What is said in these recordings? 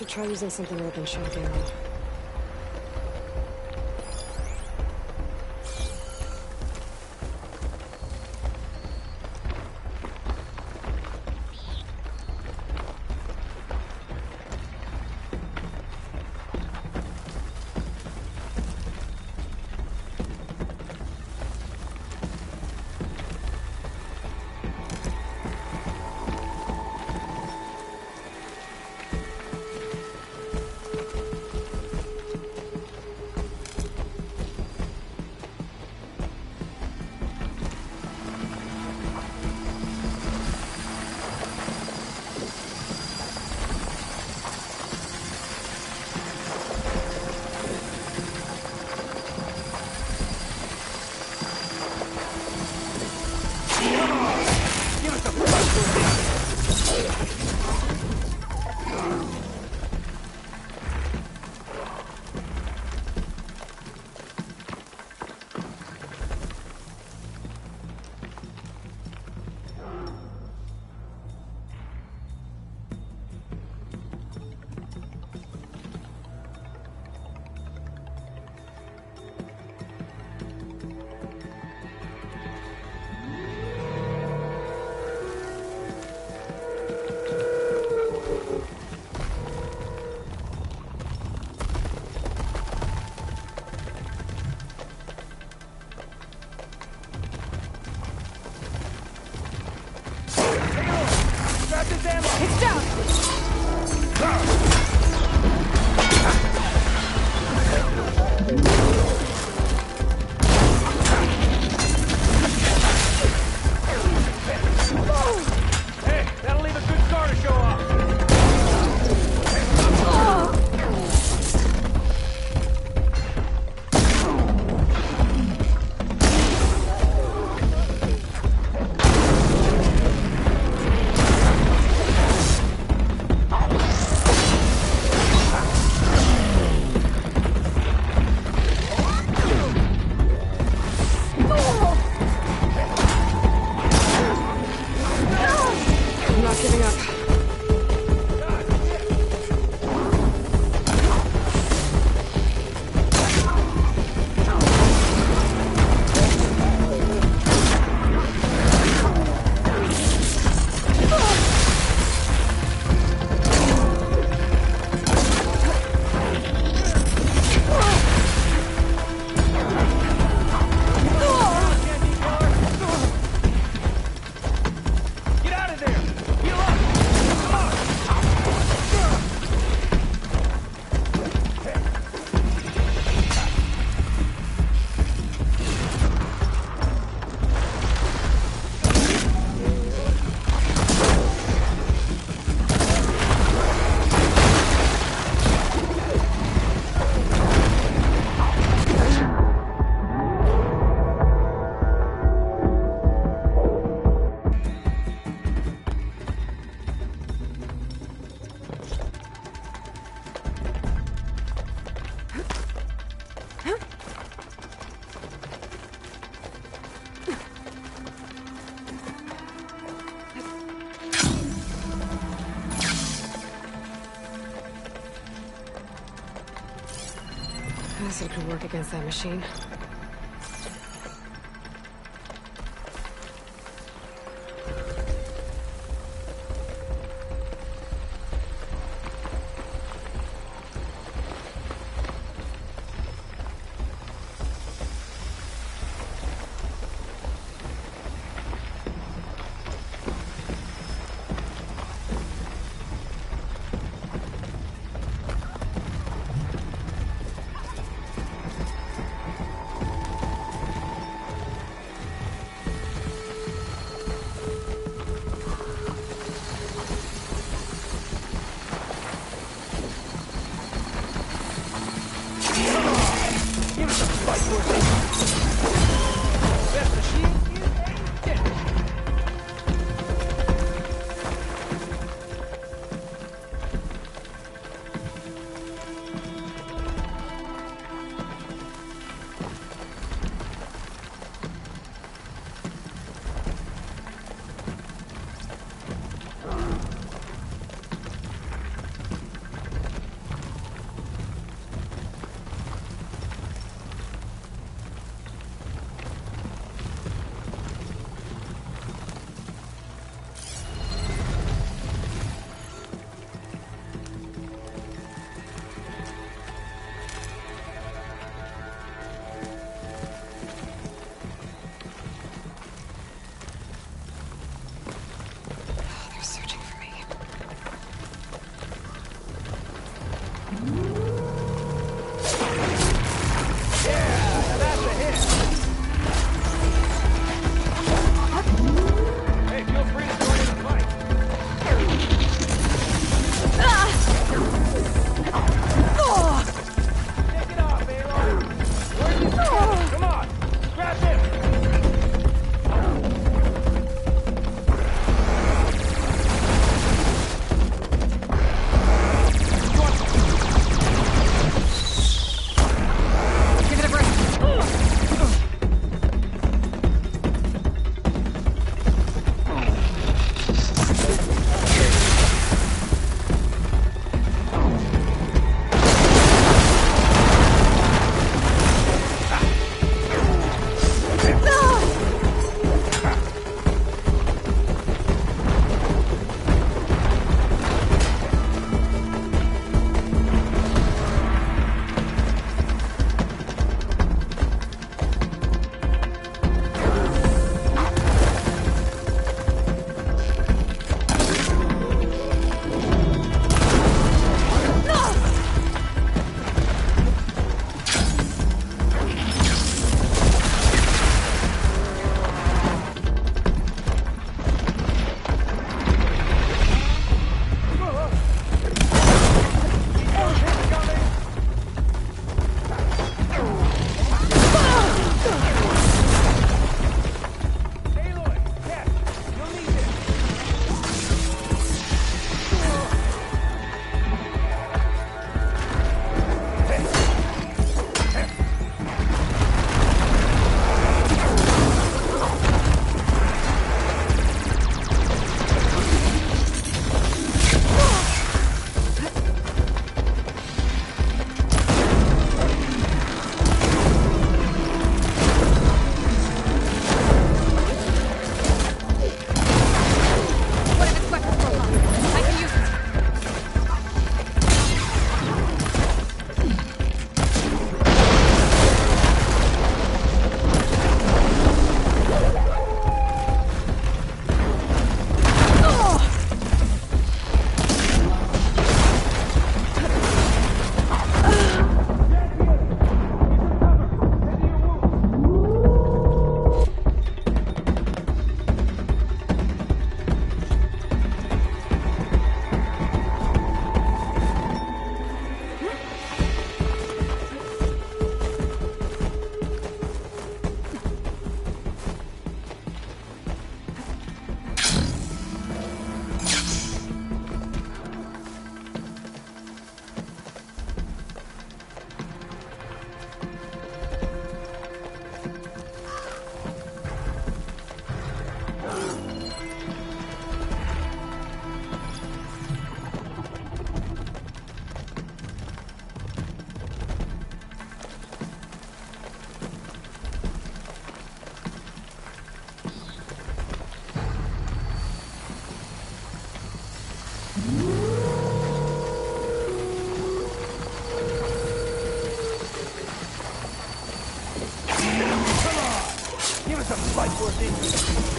Should try using something other than shock arrow. It's down! Acid could work against that machine. Vai por dentro.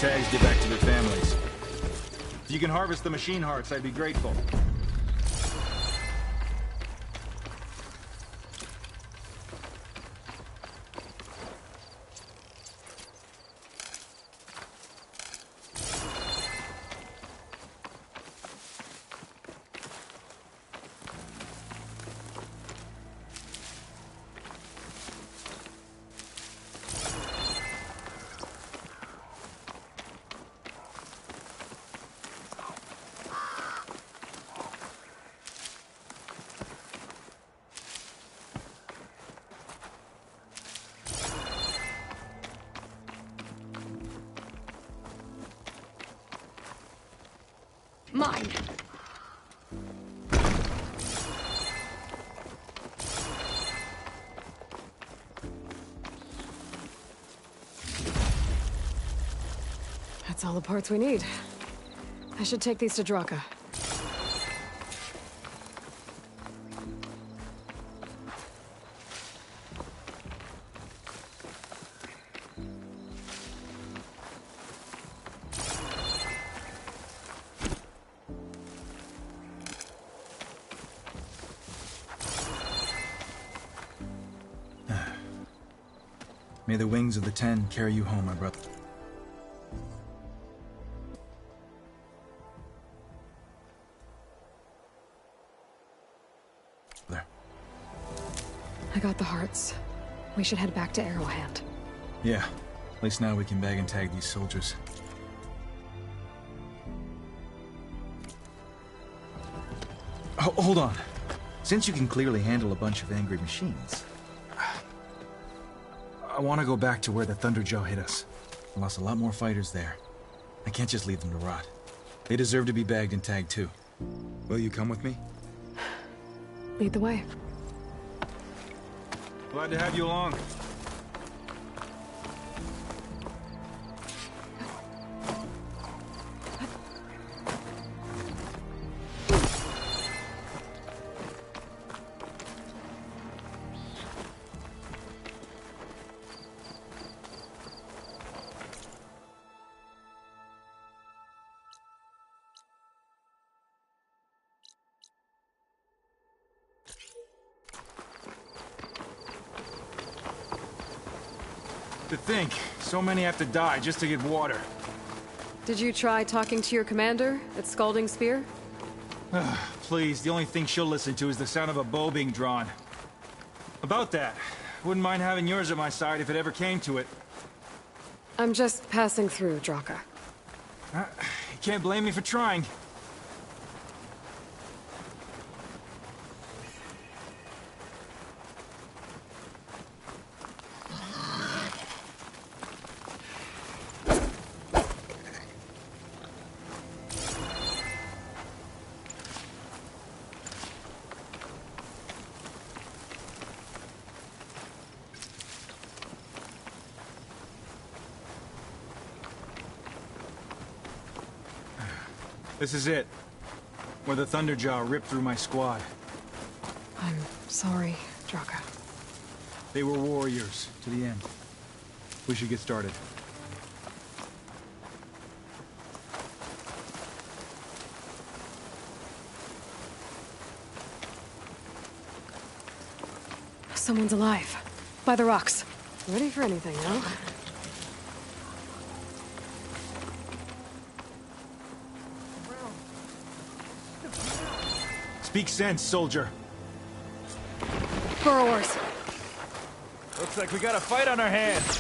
tags get back to their families. If you can harvest the machine hearts, I'd be grateful. Mine. That's all the parts we need. I should take these to Draka. May the wings of the Ten carry you home, my brother. There. I got the hearts. We should head back to Arrowhand. Yeah. At least now we can bag and tag these soldiers. Hold on. Since you can clearly handle a bunch of angry machines, I want to go back to where the Thunderjaw hit us. I lost a lot more fighters there. I can't just leave them to rot. They deserve to be bagged and tagged too. Will you come with me? Lead the way. Glad to have you along. To think, so many have to die just to get water. Did you try talking to your commander at Scalding Spear? Please, the only thing she'll listen to is the sound of a bow being drawn. About that, wouldn't mind having yours at my side if it ever came to it. I'm just passing through, Draka. You can't blame me for trying. This is it. Where the Thunderjaw ripped through my squad. I'm sorry, Draka. They were warriors, to the end. We should get started. Someone's alive. By the rocks. Ready for anything, no? Speak sense, soldier. Burrowers. Looks like we got a fight on our hands.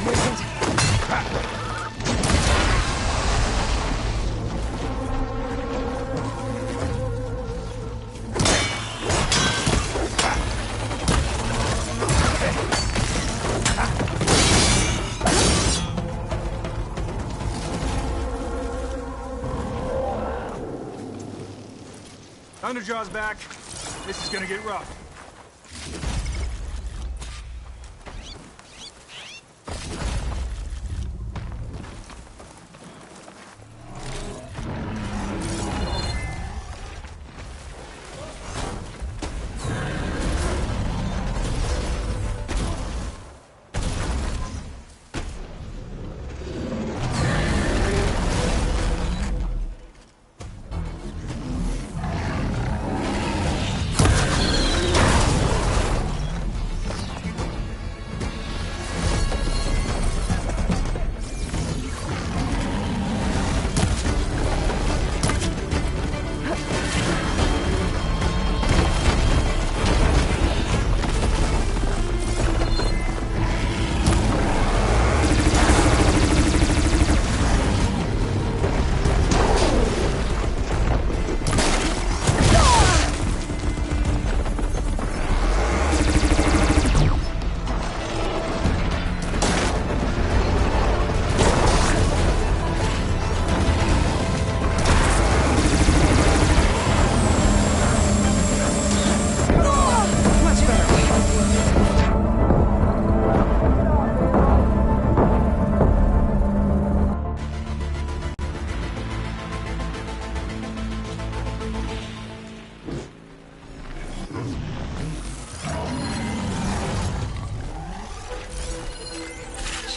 wasted. Thunderjaw's back. This is gonna get rough.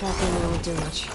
Shotgun won't do much.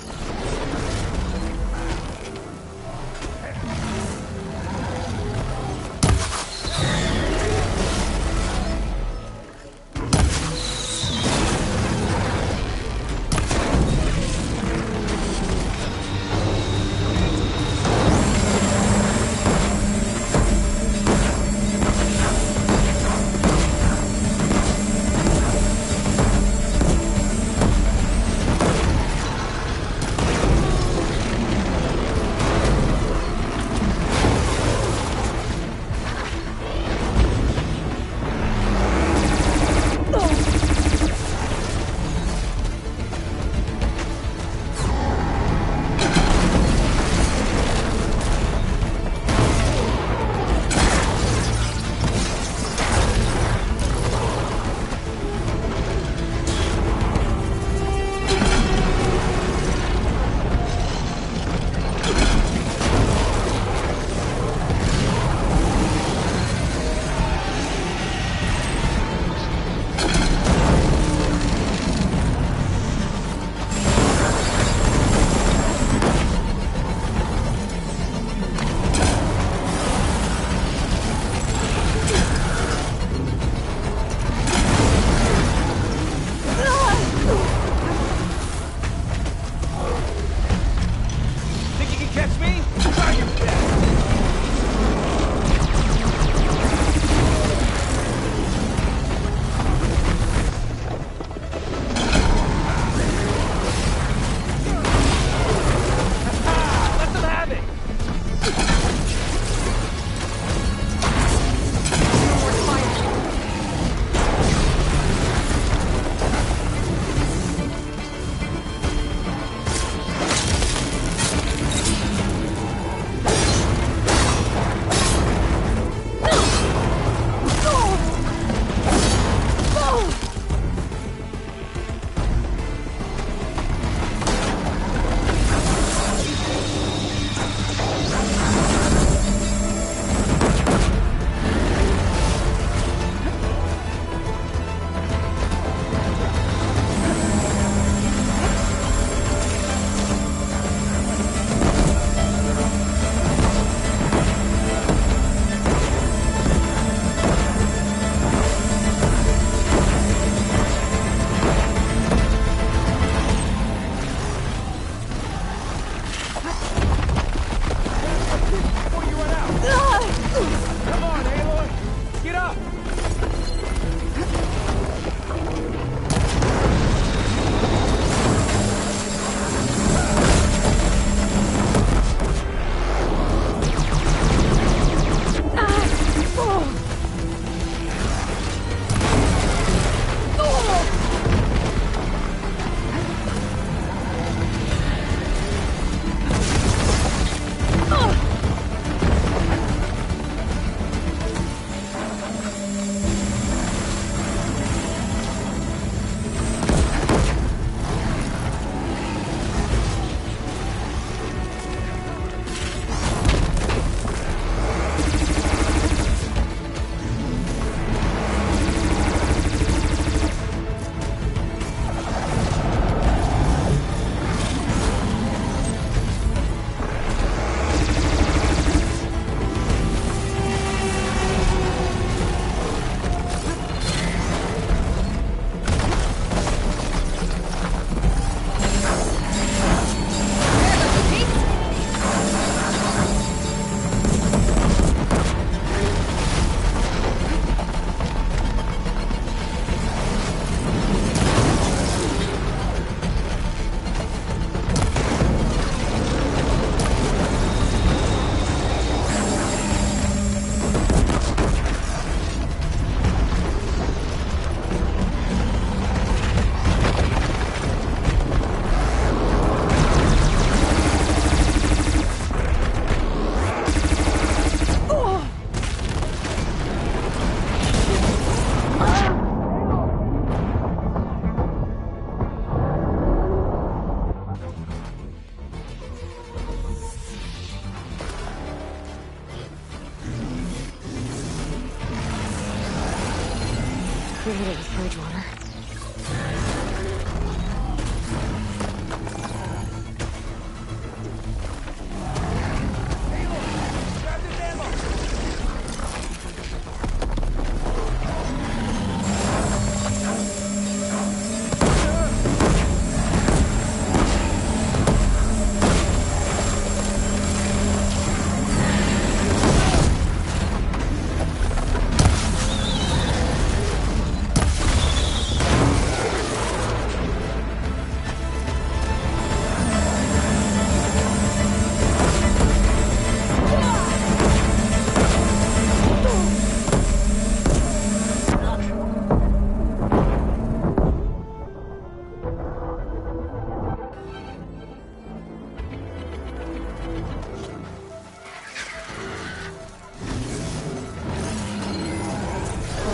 hit it with Bridgewater.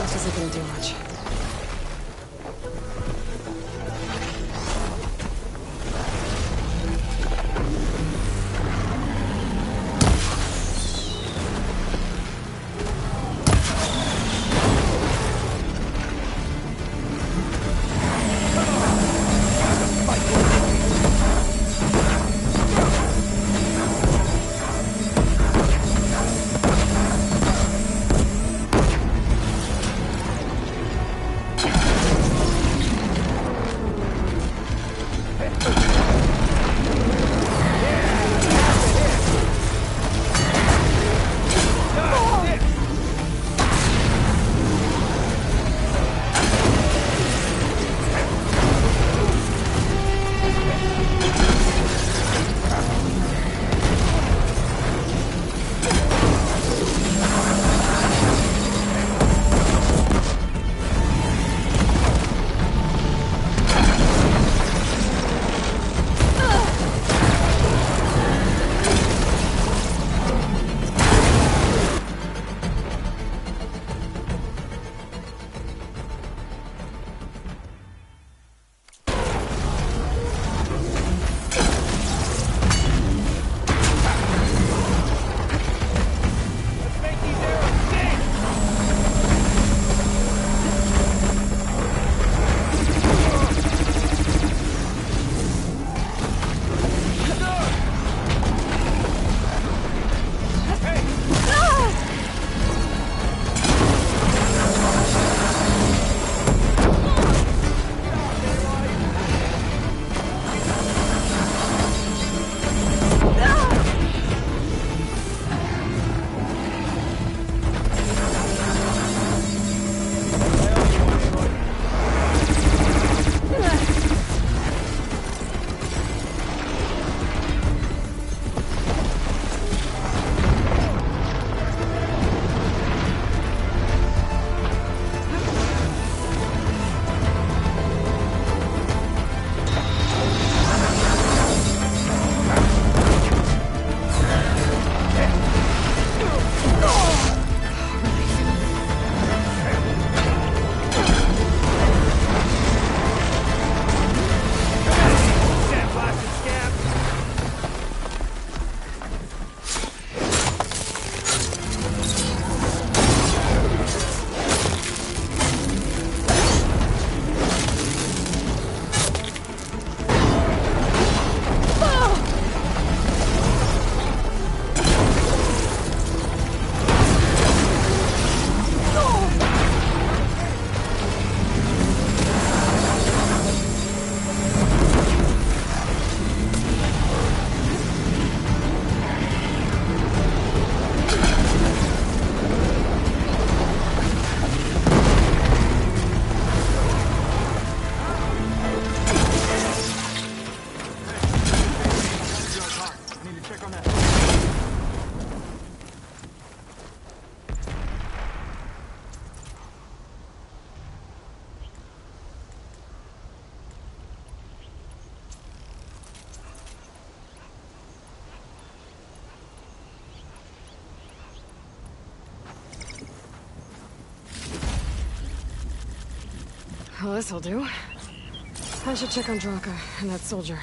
This isn't gonna do much. Well, this'll do. I should check on Draka and that soldier.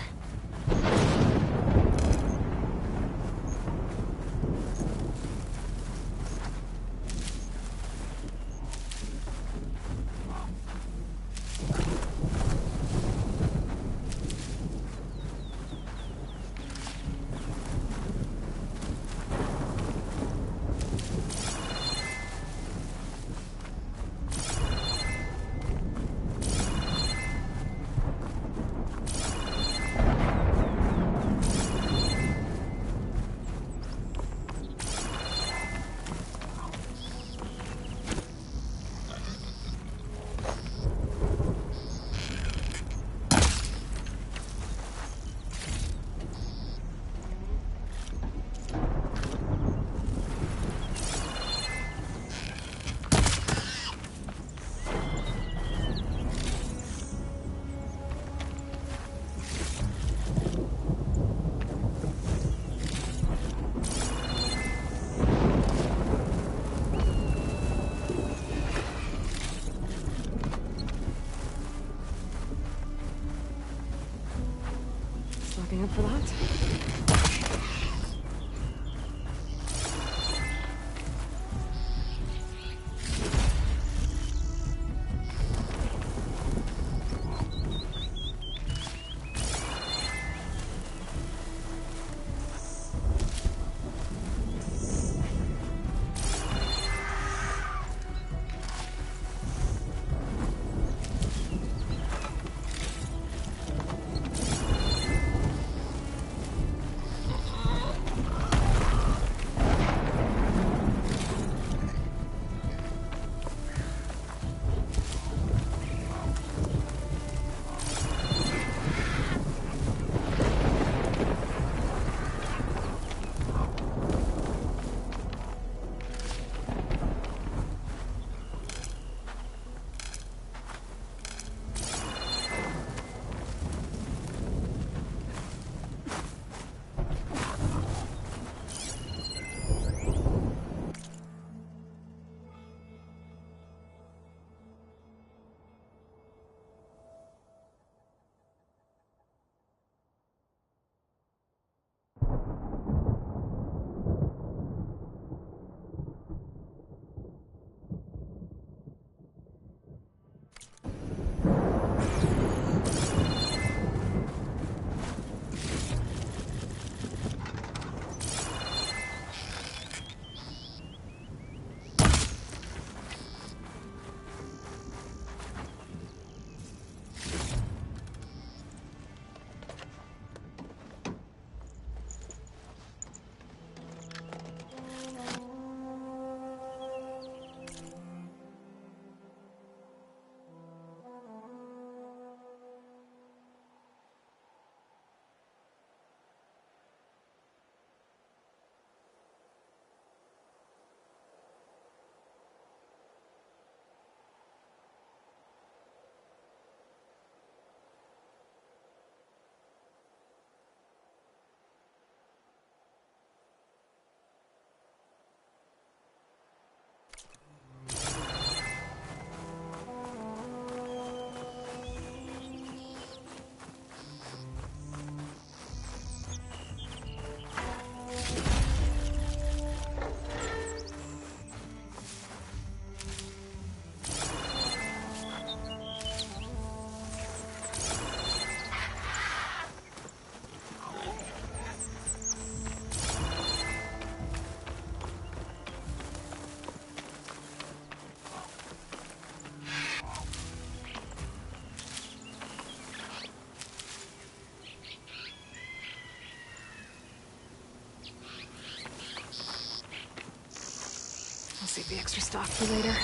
Be up for that? I'll save the extra stock for later.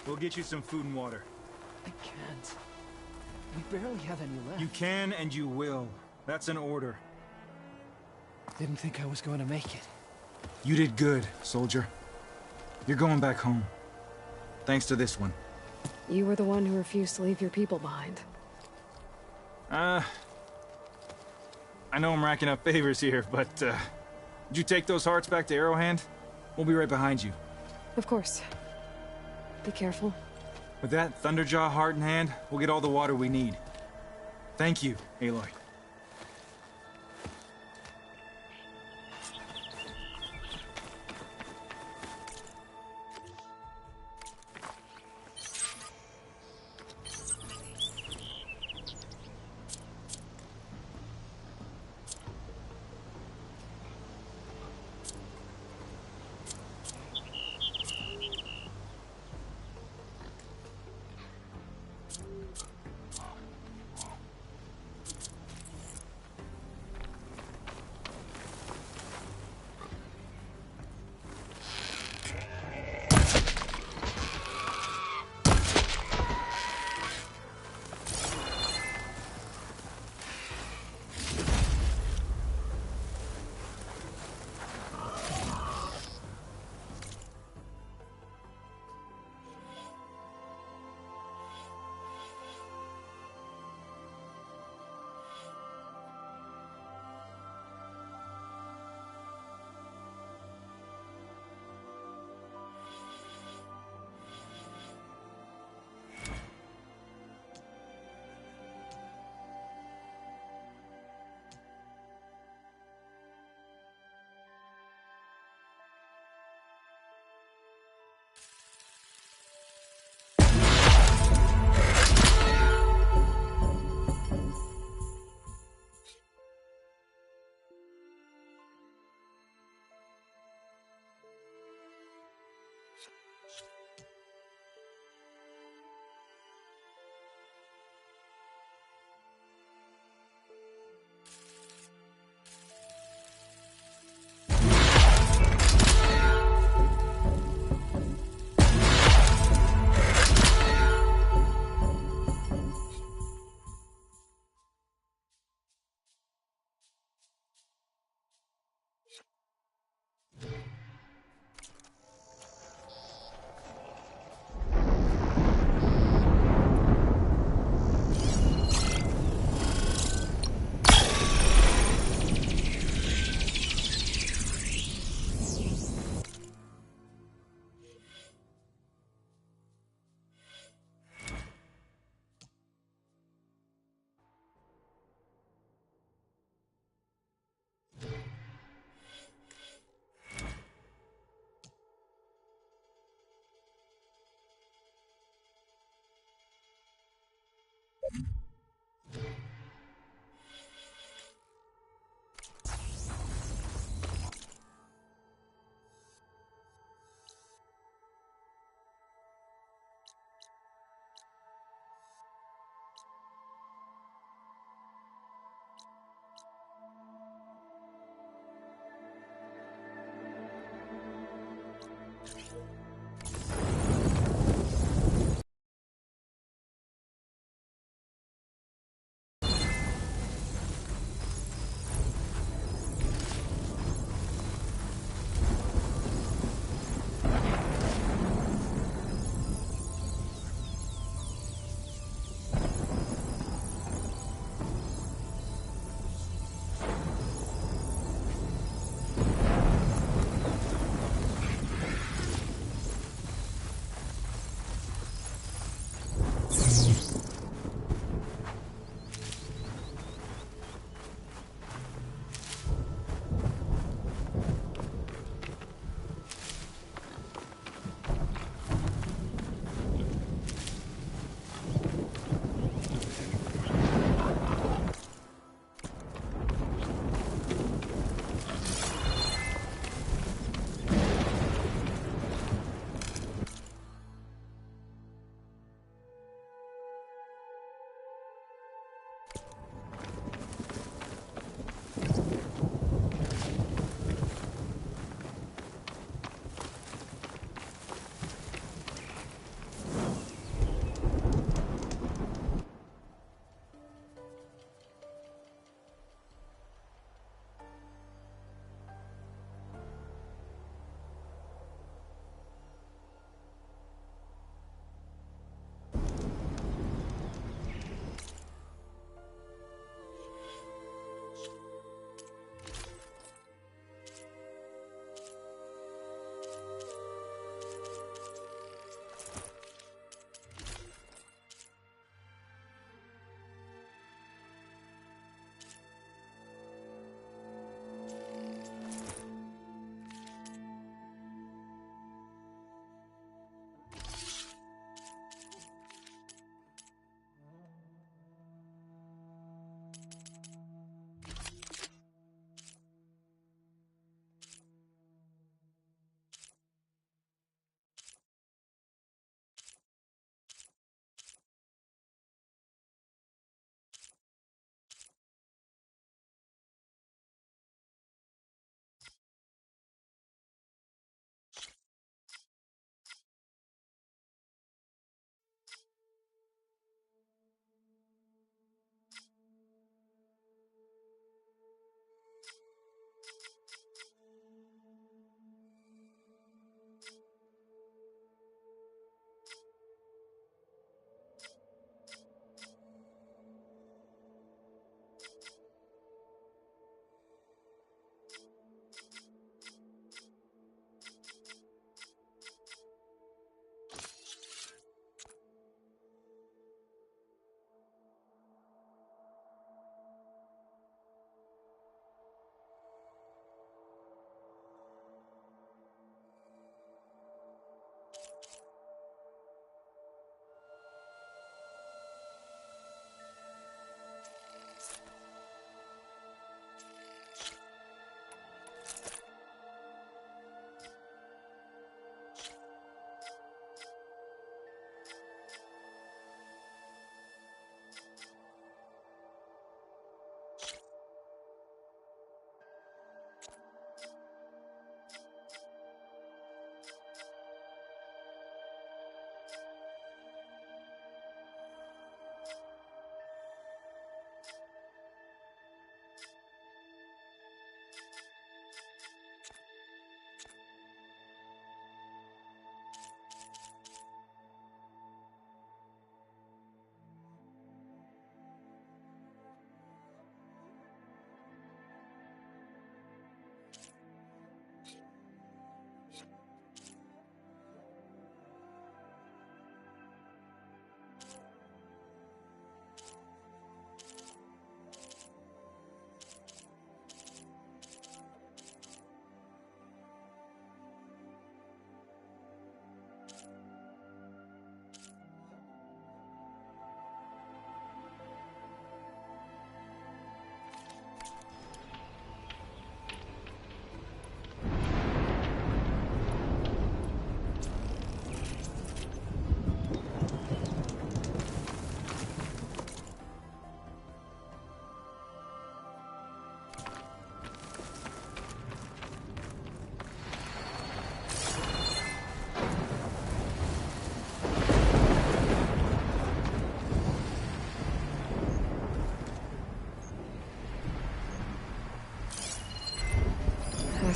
We'll get you some food and water. I can't. We barely have any left. You can and you will. That's an order. Didn't think I was going to make it. You did good, soldier. You're going back home. Thanks to this one. You were the one who refused to leave your people behind. I know I'm racking up favors here, but, did you take those hearts back to Arrowhand? We'll be right behind you. Of course. Be careful. With that Thunderjaw heart in hand, we'll get all the water we need. Thank you, Aloy.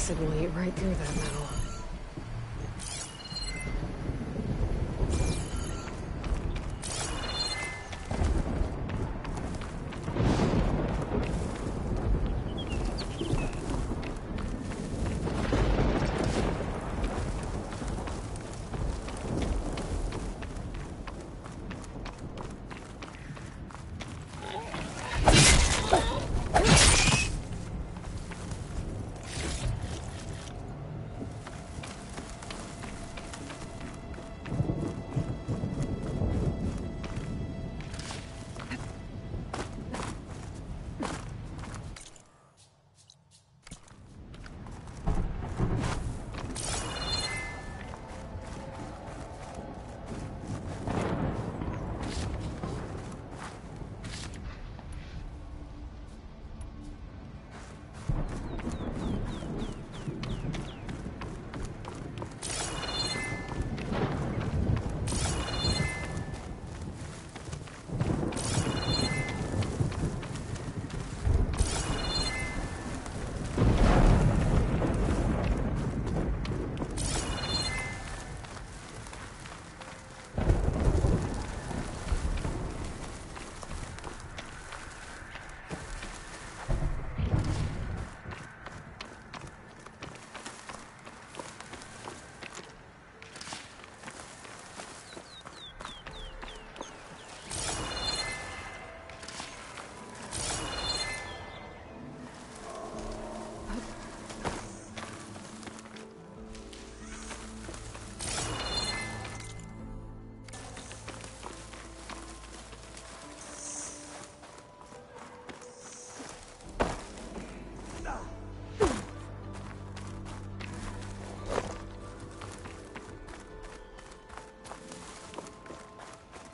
acid will eat right through that metal.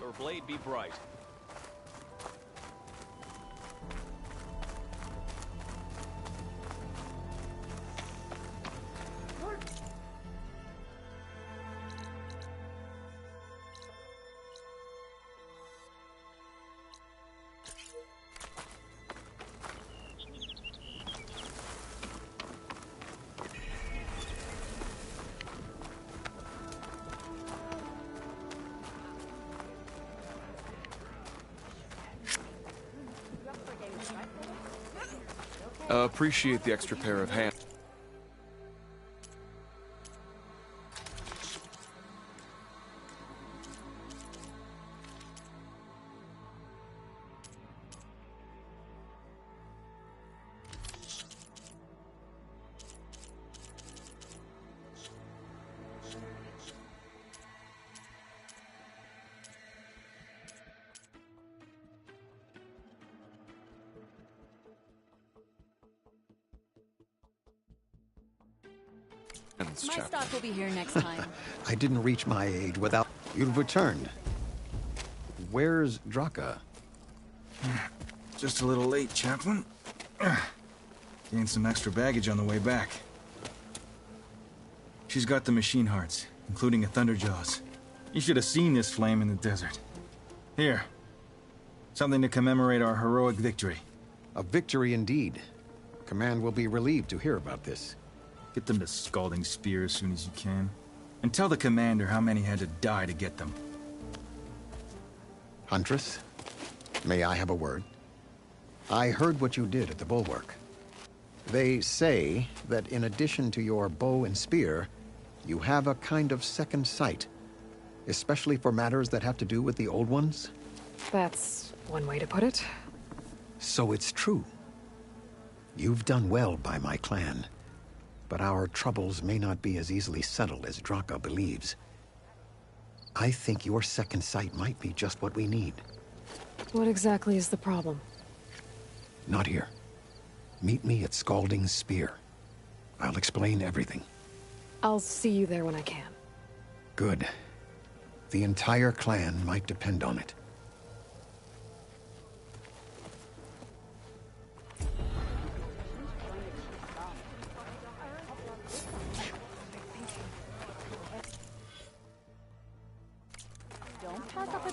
Your blade be bright. Appreciate the extra pair of hands. My stock will be here next time. I didn't reach my age without... You've returned. Where's Draka? Just a little late, Chaplain. Gained some extra baggage on the way back. She's got the machine hearts, including a Thunderjaws. You should have seen this flame in the desert. Here. Something to commemorate our heroic victory. A victory indeed. Command will be relieved to hear about this. Get them to Scalding Spear as soon as you can. And tell the commander how many had to die to get them. Huntress, may I have a word? I heard what you did at the Bulwark. They say that in addition to your bow and spear, you have a kind of second sight, especially for matters that have to do with the Old Ones? That's one way to put it. So it's true. You've done well by my clan. But our troubles may not be as easily settled as Draka believes. I think your second sight might be just what we need. What exactly is the problem? Not here. Meet me at Scalding Spear. I'll explain everything. I'll see you there when I can. Good. The entire clan might depend on it. Don't pass up a...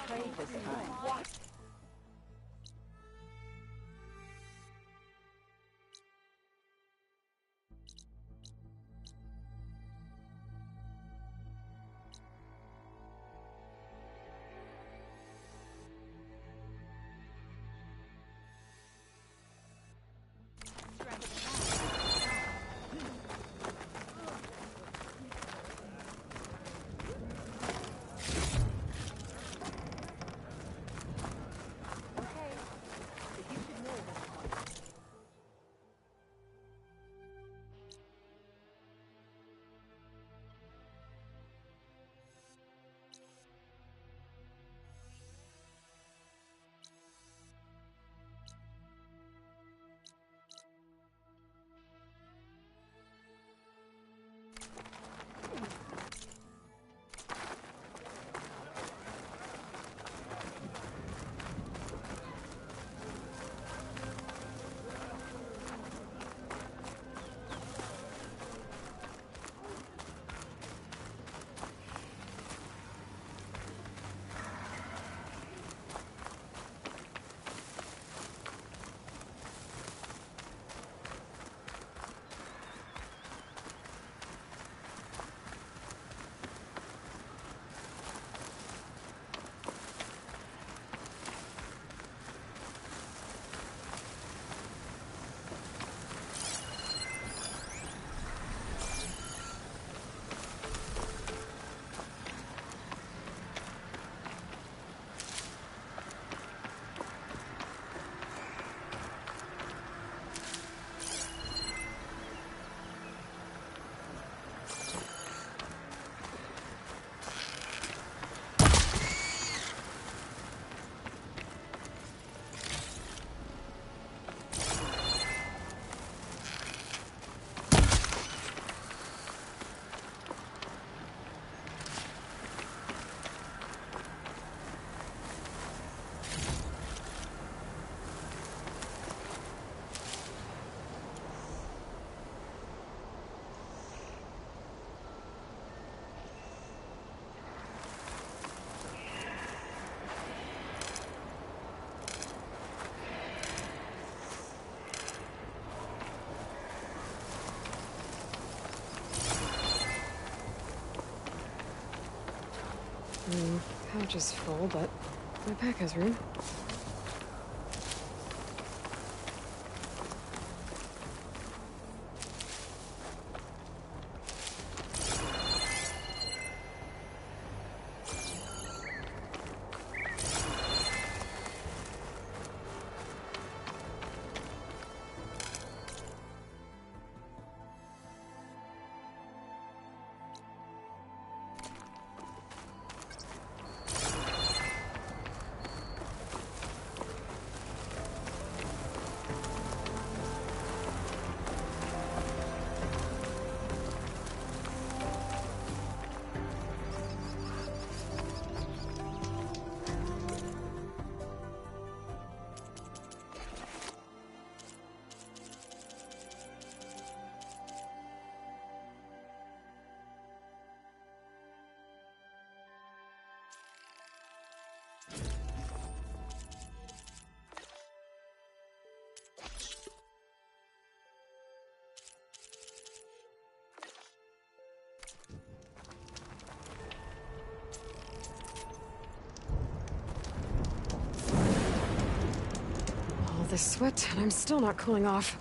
Trade this time. pouch is full, but my pack has room. All this sweat, and I'm still not cooling off.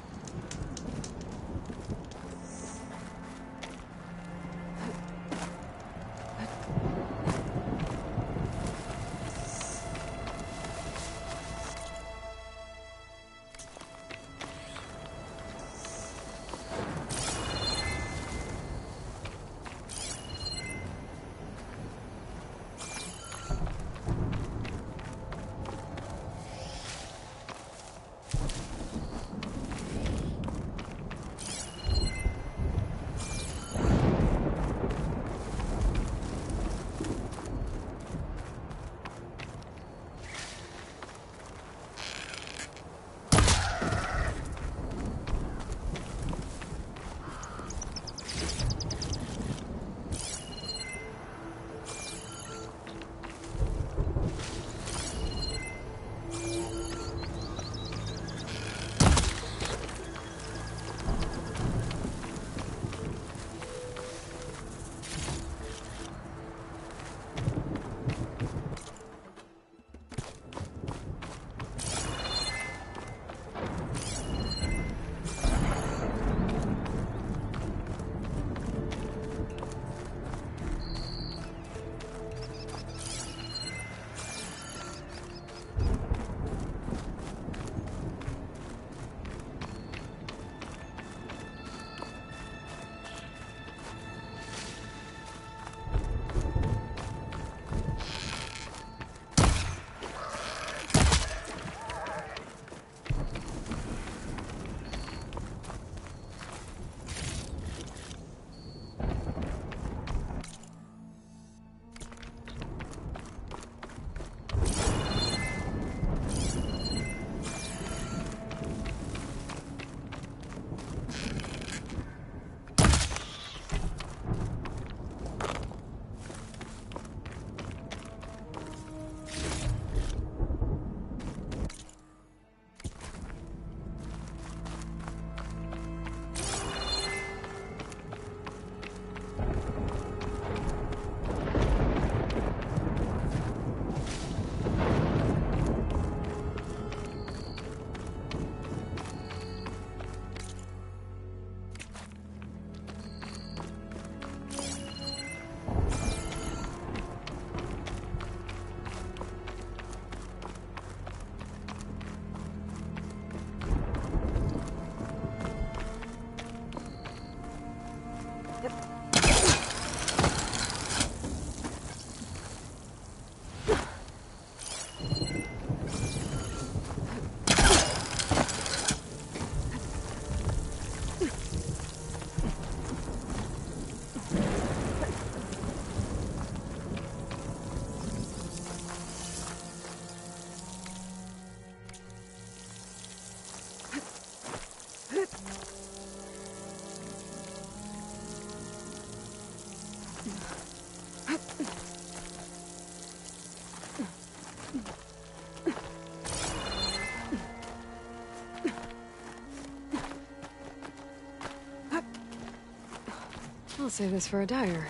I'll save this for a dyer.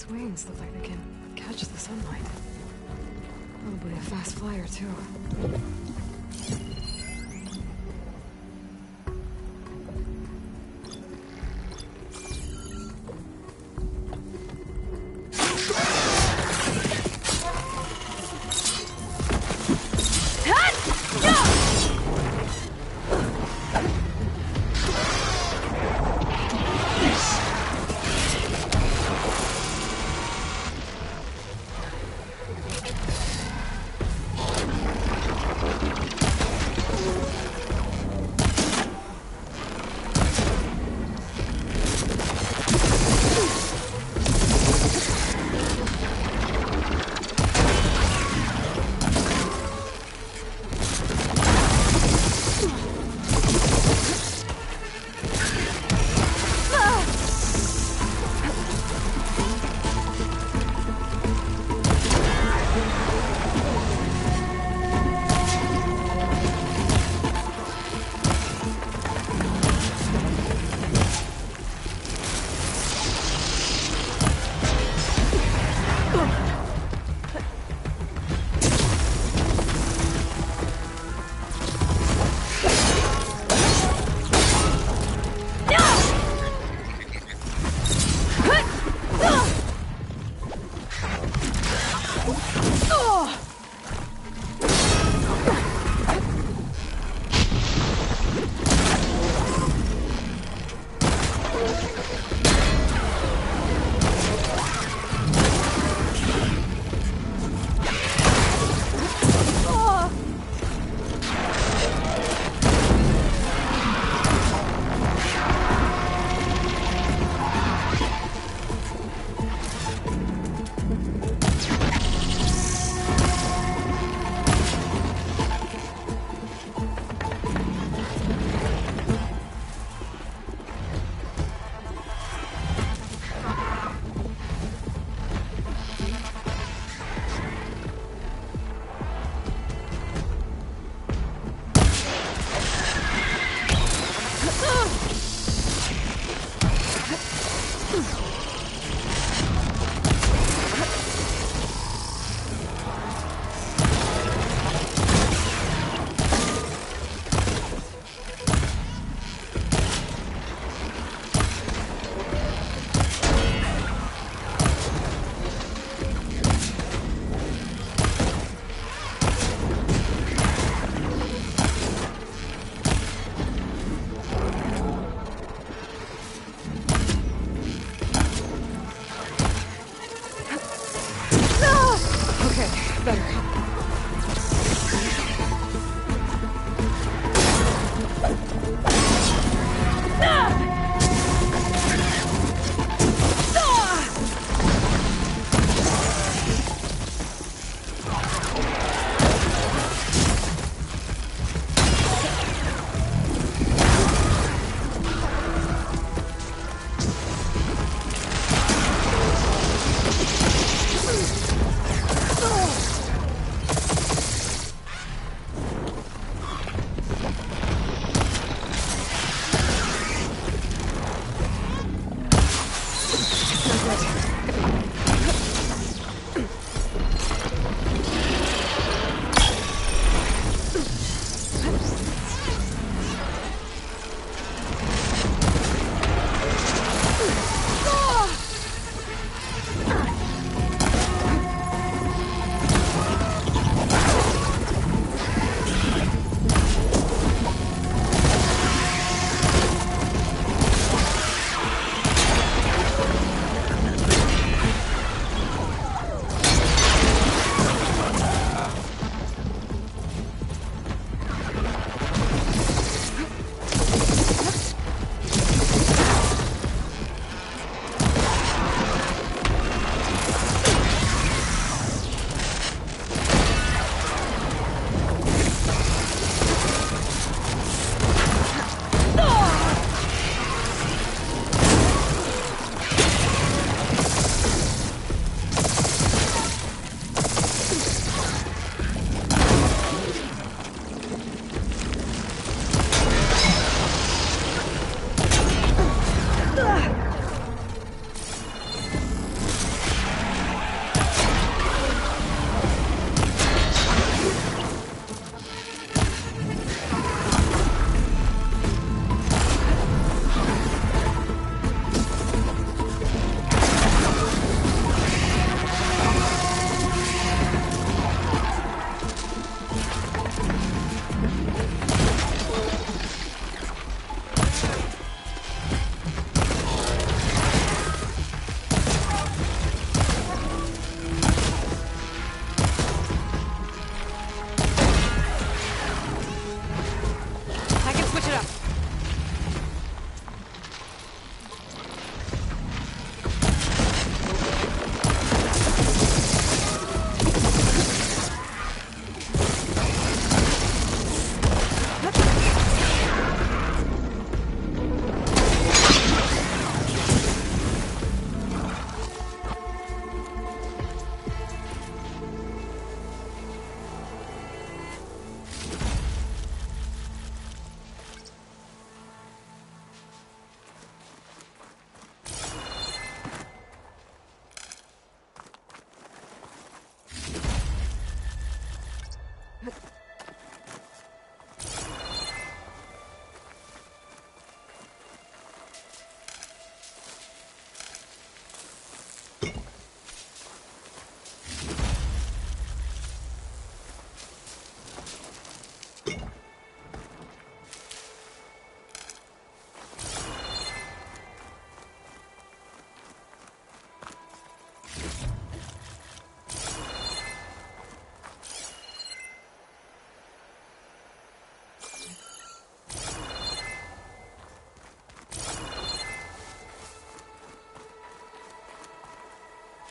Its wings look like they can catch the sunlight. Probably a fast flyer, too.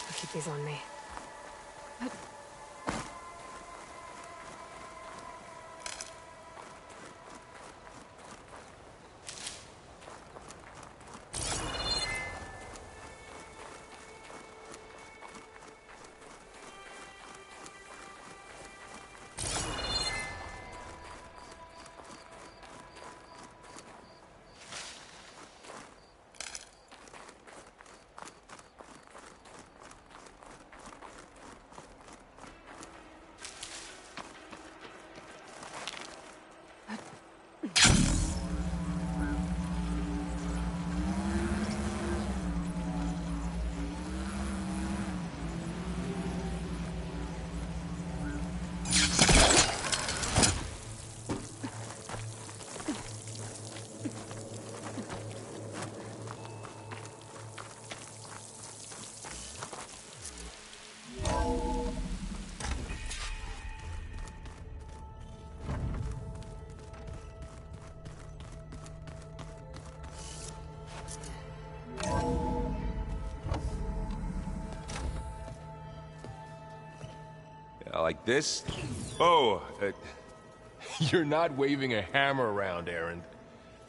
I'll keep these on me. Like this? Oh, You're not waving a hammer around, Erend.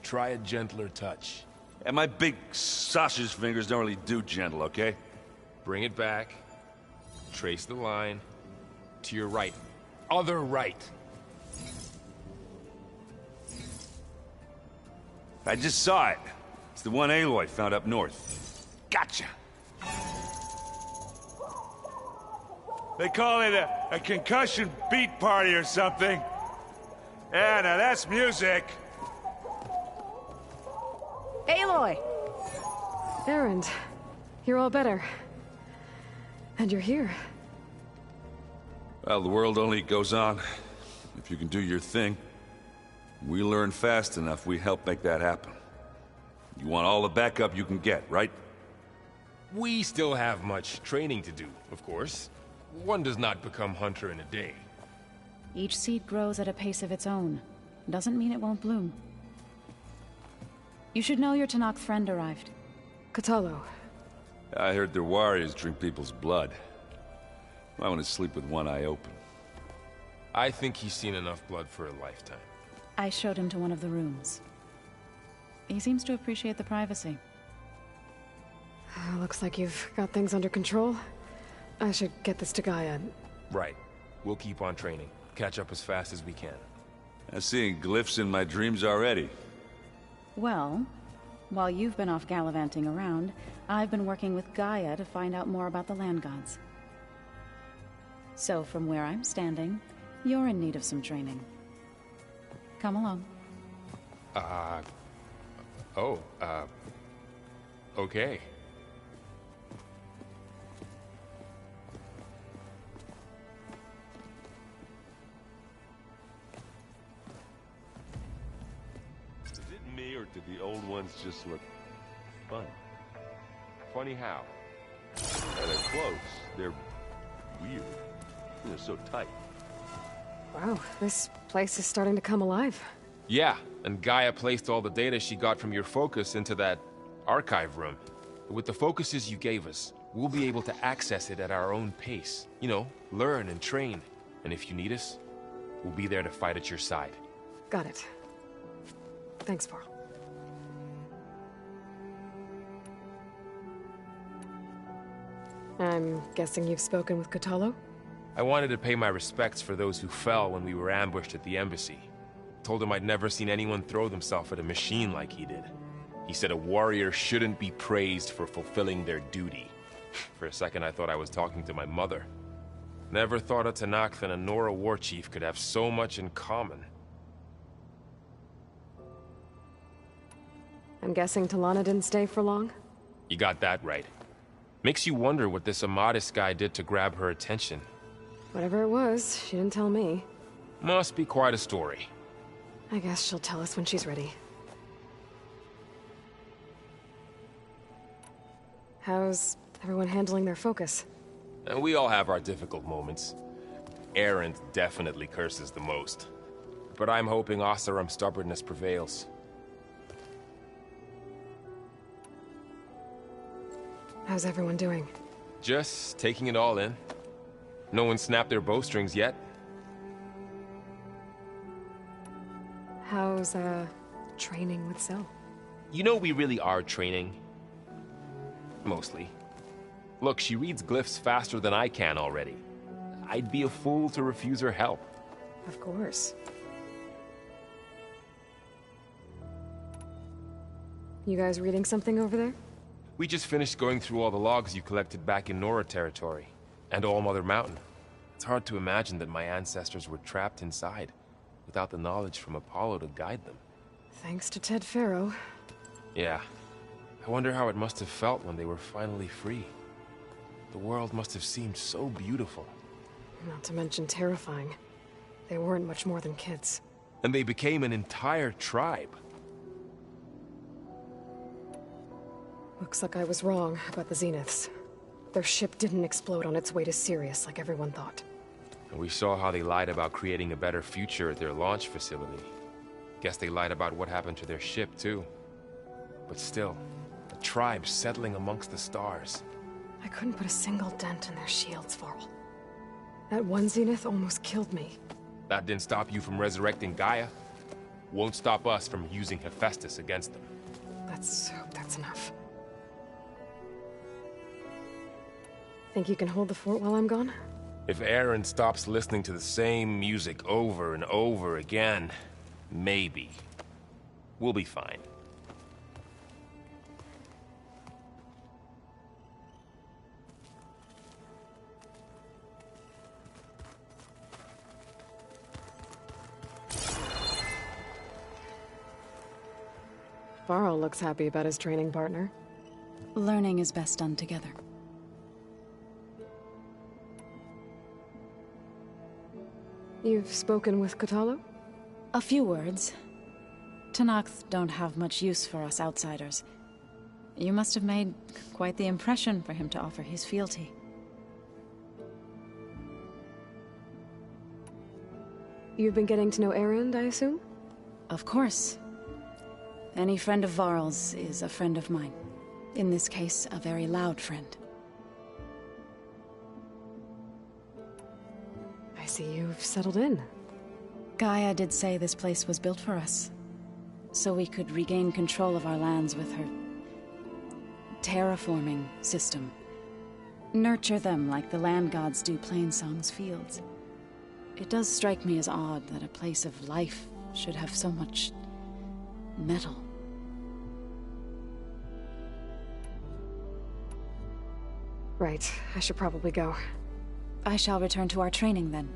Try a gentler touch. and my big sausage fingers don't really do gentle, okay? Bring it back. Trace the line. To your right. Other right. I just saw it. It's the one Aloy found up north. Gotcha! They call it a concussion beat party or something. Yeah, now that's music. Aloy! Erend, you're all better. And you're here. Well, the world only goes on if you can do your thing. We learn fast enough, we help make that happen. You want all the backup you can get, right? We still have much training to do, of course. One does not become hunter in a day. Each seed grows at a pace of its own. Doesn't mean it won't bloom. You should know your Tenakth friend arrived. Kotallo. I heard their warriors drink people's blood. I want to sleep with one eye open. I think he's seen enough blood for a lifetime. I showed him to one of the rooms. He seems to appreciate the privacy. Looks like you've got things under control. I should get this to Gaia. Right. We'll keep on training. Catch up as fast as we can. I'm seeing glyphs in my dreams already. Well, while you've been off gallivanting around, I've been working with Gaia to find out more about the land gods. So from where I'm standing, you're in need of some training. Come along. Okay. Is it me, or did the old ones just look fun? Funny how? They're close. They're weird. They're so tight. Wow, this place is starting to come alive. Yeah, and Gaia placed all the data she got from your focus into that archive room. With the focuses you gave us, we'll be able to access it at our own pace. You know, learn and train. And if you need us, we'll be there to fight at your side. Got it. Thanks, Varl. I'm guessing you've spoken with Kotallo? I wanted to pay my respects for those who fell when we were ambushed at the embassy. Told him I'd never seen anyone throw themselves at a machine like he did. He said a warrior shouldn't be praised for fulfilling their duty. For a second I thought I was talking to my mother. Never thought a Tenakth and a Nora war chief could have so much in common. I'm guessing Talana didn't stay for long? You got that right. Makes you wonder what this Amadis guy did to grab her attention. Whatever it was, she didn't tell me. Must be quite a story. I guess she'll tell us when she's ready. How's everyone handling their focus? And we all have our difficult moments. Erend definitely curses the most. But I'm hoping Oseram's stubbornness prevails. How's everyone doing? Just taking it all in. No one snapped their bowstrings yet. How's, training with Syl? You know we really are training. Mostly. Look, she reads glyphs faster than I can already. I'd be a fool to refuse her help. Of course. You guys reading something over there? We just finished going through all the logs you collected back in Nora territory, and All Mother Mountain. It's hard to imagine that my ancestors were trapped inside, without the knowledge from Apollo to guide them. Thanks to Ted Faro. Yeah. I wonder how it must have felt when they were finally free. The world must have seemed so beautiful. Not to mention terrifying. They weren't much more than kids. And they became an entire tribe. Looks like I was wrong about the Zeniths. Their ship didn't explode on its way to Sirius like everyone thought. And we saw how they lied about creating a better future at their launch facility. Guess they lied about what happened to their ship, too. But still, a tribe settling amongst the stars. I couldn't put a single dent in their shields, Varl. That one Zenith almost killed me. That didn't stop you from resurrecting Gaia. Won't stop us from using Hephaestus against them. Let's hope that's enough. Think you can hold the fort while I'm gone? If Erend stops listening to the same music over and over again, maybe. We'll be fine. Varl looks happy about his training partner. Learning is best done together. You've spoken with Kotallo? A few words. Tenakth don't have much use for us outsiders. You must have made quite the impression for him to offer his fealty. You've been getting to know Erend, I assume? Of course. Any friend of Varl's is a friend of mine. In this case, a very loud friend. I see you've settled in. Gaia did say this place was built for us, so we could regain control of our lands with her terraforming system. Nurture them like the land gods do Plainsong's fields. It does strike me as odd that a place of life should have so much metal. Right, I should probably go. I shall return to our training then.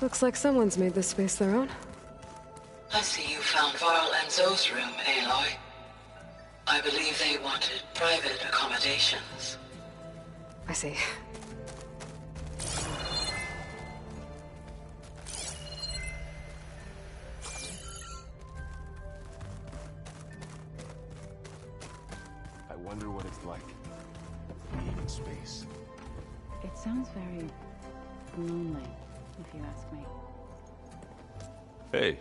Looks like someone's made this space their own. I see you found Varl and Zoe's room, Aloy. I believe they wanted private accommodations. I see. I wonder what it's like, being in space. It sounds very lonely, if you ask me. Hey,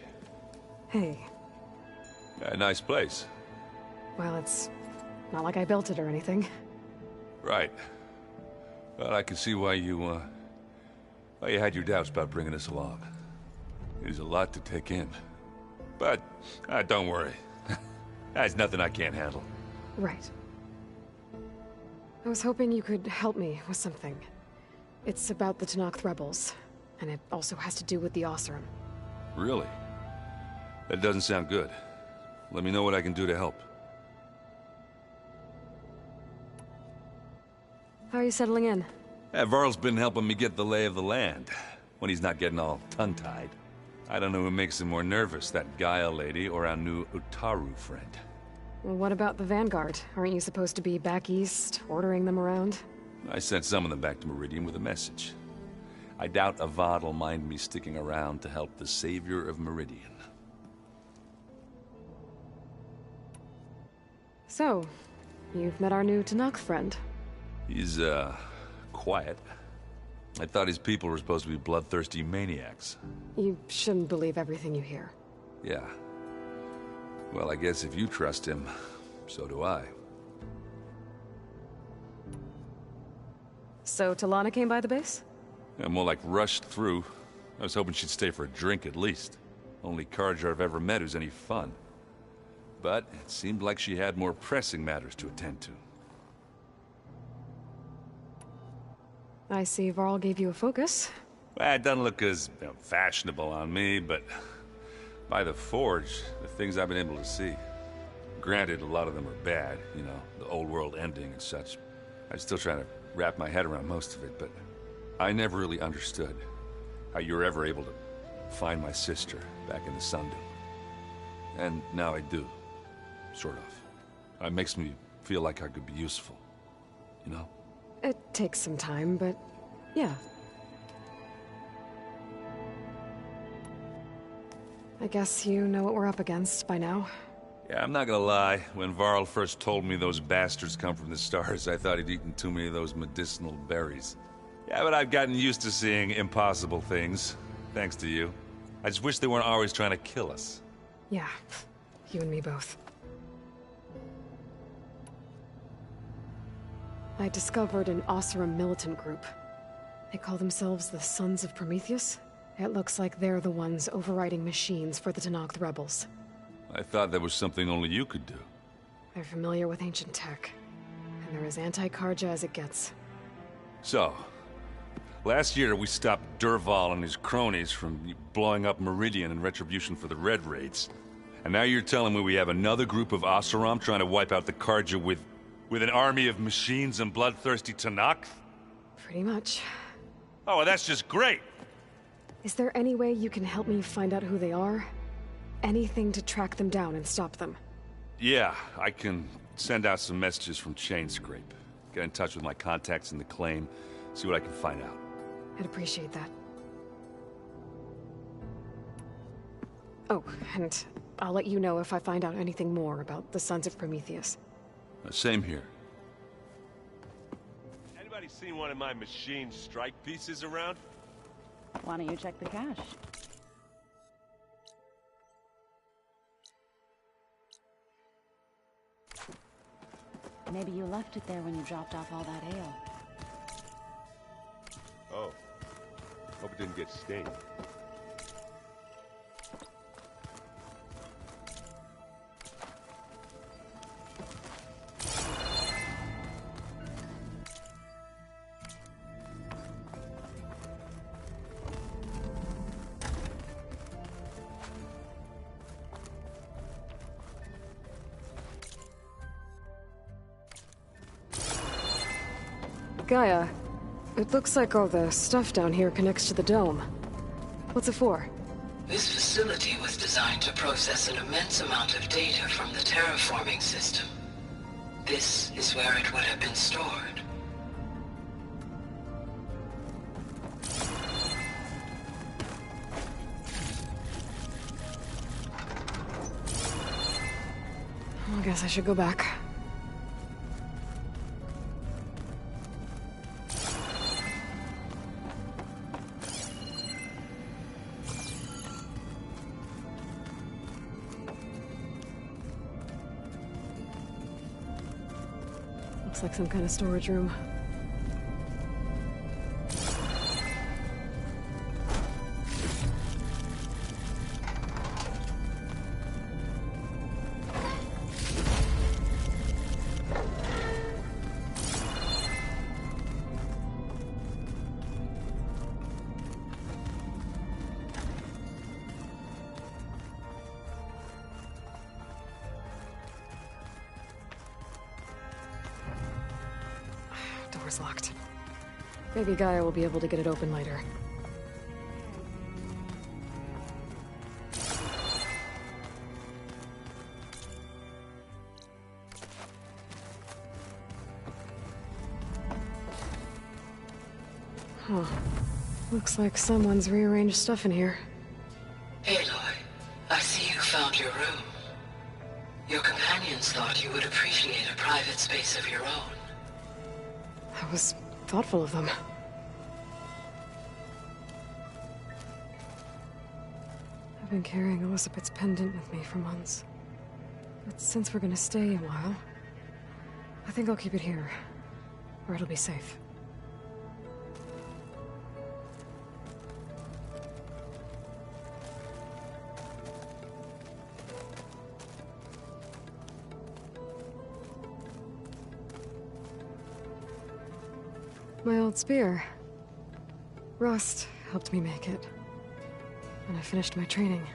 Hey. a nice place. Well, it's not like I built it or anything. Right. Well, I can see why you had your doubts about bringing us along. It is a lot to take in. But, don't worry. That's nothing I can't handle. Right. I was hoping you could help me with something. It's about the Tenakth rebels, and it also has to do with the Oseram. Really? That doesn't sound good. Let me know what I can do to help. How are you settling in? Varl's been helping me get the lay of the land, when he's not getting all tongue-tied. I don't know who makes him more nervous, that Gaia lady or our new Utaru friend. Well, what about the Vanguard? Aren't you supposed to be back east, ordering them around? I sent some of them back to Meridian with a message. I doubt Avad will mind me sticking around to help the savior of Meridian. So, you've met our new Tenakth friend. He's, quiet. I thought his people were supposed to be bloodthirsty maniacs. You shouldn't believe everything you hear. Yeah. Well, I guess if you trust him, so do I. So Talana came by the base? Yeah, more like rushed through. I was hoping she'd stay for a drink at least. Only Carja I've ever met who's any fun. But it seemed like she had more pressing matters to attend to. I see Varl gave you a focus. Well, it doesn't look as fashionable on me, but by the Forge, the things I've been able to see. Granted, a lot of them are bad, you know, the old world ending and such. I'm still trying to wrap my head around most of it, but I never really understood how you were ever able to find my sister back in the Sundom. And now I do, sort of. It makes me feel like I could be useful, you know? It takes some time, but yeah. I guess you know what we're up against by now. Yeah, I'm not gonna lie. When Varl first told me those bastards come from the stars, I thought he'd eaten too many of those medicinal berries. Yeah, but I've gotten used to seeing impossible things, thanks to you. I just wish they weren't always trying to kill us. Yeah, you and me both. I discovered an Oseram militant group. They call themselves the Sons of Prometheus. It looks like they're the ones overriding machines for the Tenakth rebels. I thought that was something only you could do. They're familiar with ancient tech, and they're as anti-Carja as it gets. So, last year we stopped Dervahl and his cronies from blowing up Meridian in retribution for the Red Raids. And now you're telling me we have another group of Oseram trying to wipe out the Carja with an army of machines and bloodthirsty Tenakth? Pretty much. Oh, well, that's just great! Is there any way you can help me find out who they are? Anything to track them down and stop them? Yeah, I can send out some messages from Chainscrape. Get in touch with my contacts in the claim, see what I can find out. I'd appreciate that. Oh, and I'll let you know if I find out anything more about the Sons of Prometheus. Same here. Anybody seen one of my machine strike pieces around? Why don't you check the cache? Maybe you left it there when you dropped off all that ale. Oh. Hope it didn't get stained. Gaia, it looks like all the stuff down here connects to the dome. What's it for? This facility was designed to process an immense amount of data from the terraforming system. This is where it would have been stored. I guess I should go back. Looks like some kind of storage room. door's locked. Maybe Gaia will be able to get it open later. Huh. Looks like someone's rearranged stuff in here. Aloy, I see you found your room. Your companions thought you would appreciate a private space of your own. That was thoughtful of them. I've been carrying Elizabeth's pendant with me for months. But since we're gonna stay a while, I think I'll keep it here, where it'll be safe. My old spear. Rust helped me make it. When I finished my training.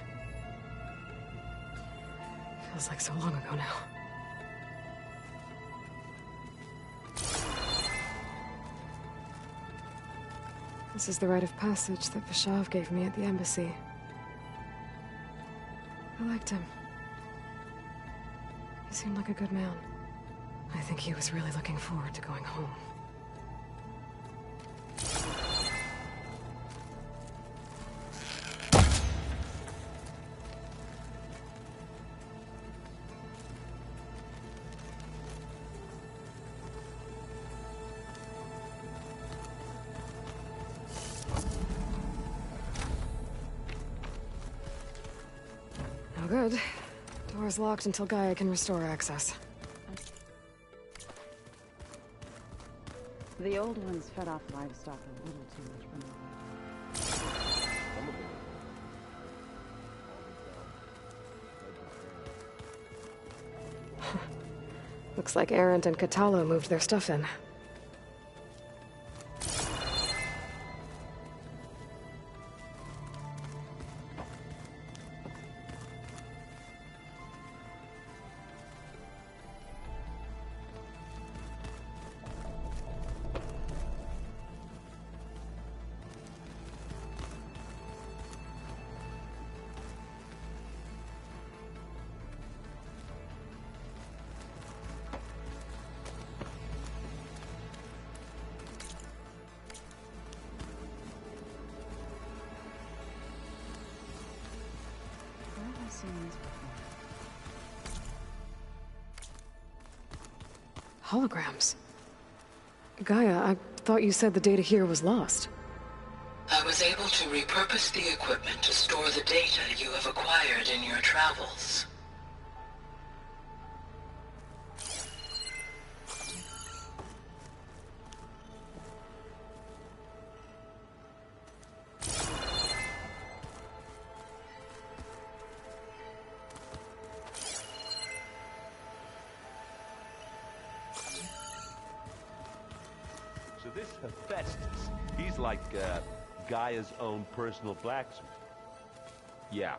Feels like so long ago now. This is the rite of passage that Vishav gave me at the embassy. I liked him. He seemed like a good man. I think he was really looking forward to going home. No good. Door's locked until Gaia can restore access. The old ones fed off livestock a little too much for me. Looks like Erend and Katala moved their stuff in. Holograms. Gaia, I thought you said the data here was lost. I was able to repurpose the equipment to store the data you have acquired in your travels. So this Hephaestus, he's like, Gaia's own personal blacksmith. Yeah.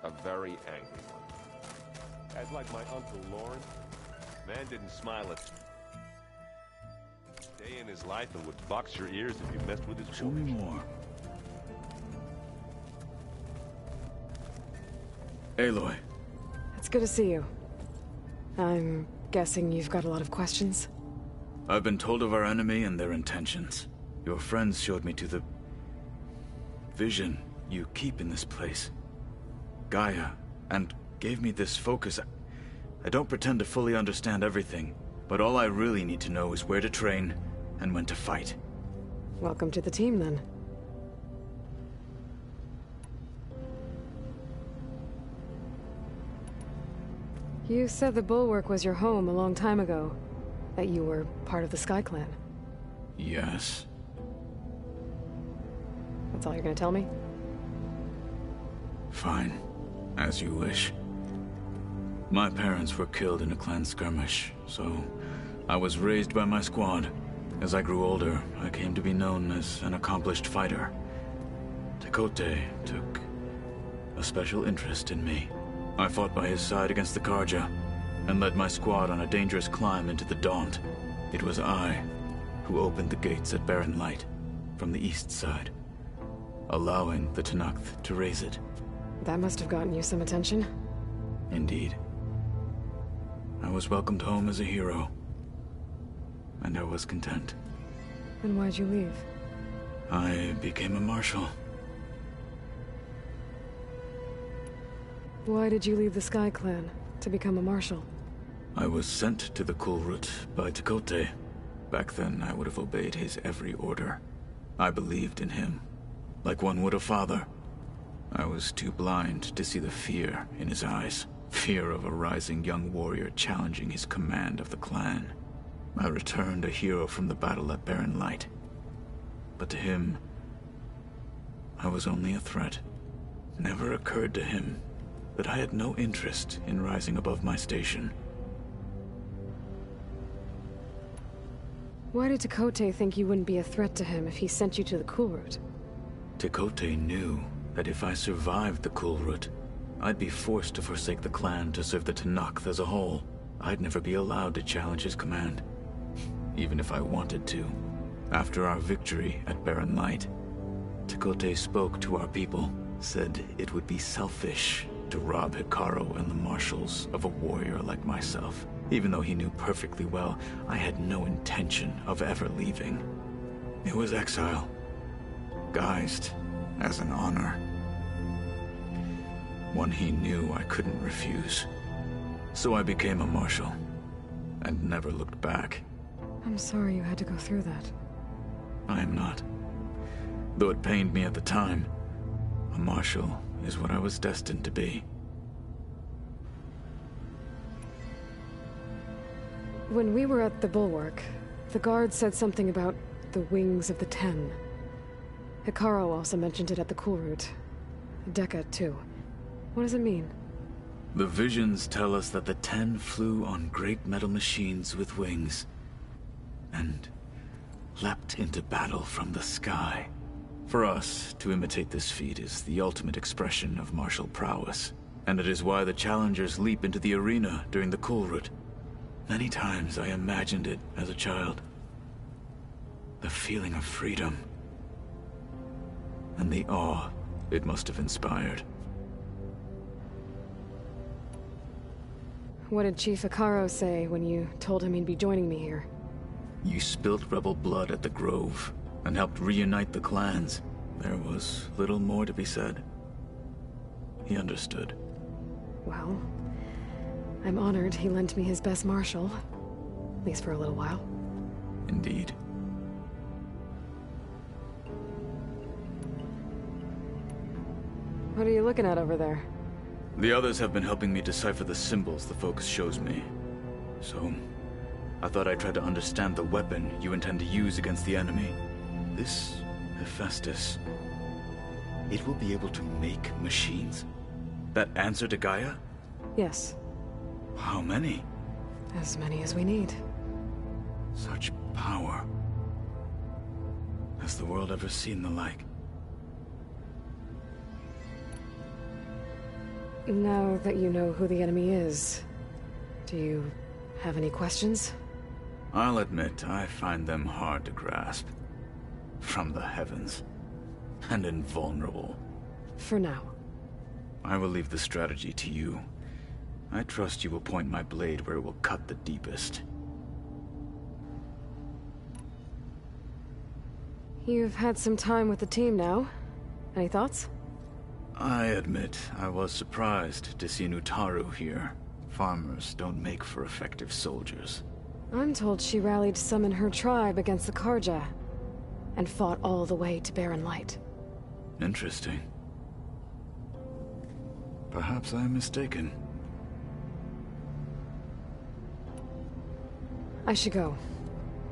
A very angry one. Guy's like my Uncle Lawrence. Man didn't smile at day in his life and would box your ears if you messed with his Show me more. Aloy. It's good to see you. I'm guessing you've got a lot of questions? I've been told of our enemy and their intentions. Your friends showed me to the vision you keep in this place. Gaia, and gave me this focus. I don't pretend to fully understand everything, but all I really need to know is where to train and when to fight. Welcome to the team, then. You said the Bulwark was your home a long time ago. That you were part of the Sky Clan. Yes. That's all you're gonna tell me? Fine. As you wish. My parents were killed in a clan skirmish, so I was raised by my squad. As I grew older, I came to be known as an accomplished fighter. Tekote took a special interest in me. I fought by his side against the Karja, and led my squad on a dangerous climb into the Daunt. It was I who opened the gates at Barren Light from the east side, allowing the Tenakth to raise it. That must have gotten you some attention. Indeed. I was welcomed home as a hero, and I was content. Then why'd you leave? I became a marshal. Why did you leave the Sky Clan to become a marshal? I was sent to the Kulrut by Tekotteh. Back then, I would have obeyed his every order. I believed in him, like one would a father. I was too blind to see the fear in his eyes. Fear of a rising young warrior challenging his command of the clan. I returned a hero from the battle at Barren Light. But to him, I was only a threat. Never occurred to him that I had no interest in rising above my station. Why did Tekotteh think you wouldn't be a threat to him if he sent you to the Kulrut? Tekotteh knew that if I survived the Kulrut, I'd be forced to forsake the clan to serve the Tenakth as a whole. I'd never be allowed to challenge his command, even if I wanted to. After our victory at Barren Light, Tekotteh spoke to our people, said it would be selfish to rob Hekarro and the marshals of a warrior like myself, even though he knew perfectly well I had no intention of ever leaving. It was exile, guised as an honor. One he knew I couldn't refuse. So I became a marshal, and never looked back. I'm sorry you had to go through that. I am not. Though it pained me at the time, a marshal is what I was destined to be. When we were at the Bulwark, the guard said something about the Wings of the Ten. Hekarro also mentioned it at the Kulrut. Dekka, too. What does it mean? The visions tell us that the Ten flew on great metal machines with wings, and leapt into battle from the sky. For us, to imitate this feat is the ultimate expression of martial prowess, and it is why the challengers leap into the arena during the Kulrut. Many times I imagined it as a child. The feeling of freedom, and the awe it must have inspired. What did Chief Hekarro say when you told him he'd be joining me here? You spilt rebel blood at the Grove, and helped reunite the clans. There was little more to be said. He understood. Well, I'm honored he lent me his best marshal. At least for a little while. Indeed. What are you looking at over there? The others have been helping me decipher the symbols the Focus shows me. So, I thought I'd try to understand the weapon you intend to use against the enemy. This Hephaestus, it will be able to make machines that answer to Gaia? Yes. How many? As many as we need. Such power. Has the world ever seen the like? Now that you know who the enemy is, do you have any questions? I'll admit, I find them hard to grasp. From the heavens. And invulnerable. For now. I will leave the strategy to you. I trust you will point my blade where it will cut the deepest. You've had some time with the team now. Any thoughts? I admit, I was surprised to see Nutaru here. Farmers don't make for effective soldiers. I'm told she rallied some in her tribe against the Karja, and fought all the way to Barren Light. Interesting. Perhaps I am mistaken. I should go.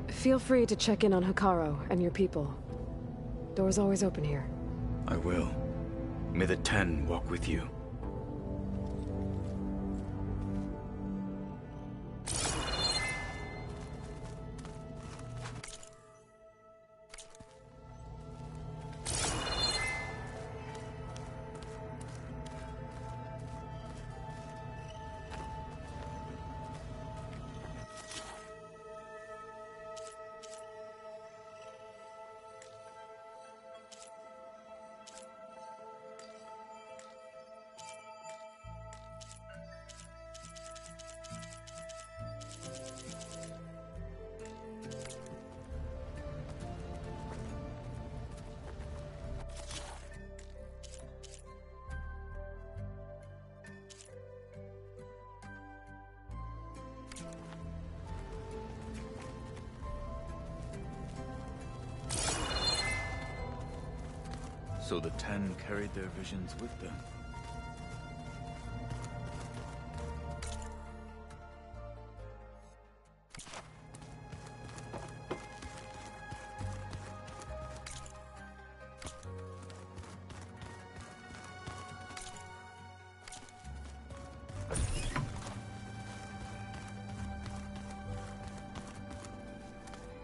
Feel free to check in on Hekarro and your people. Door's always open here. I will. May the Ten walk with you. So the Ten carried their visions with them.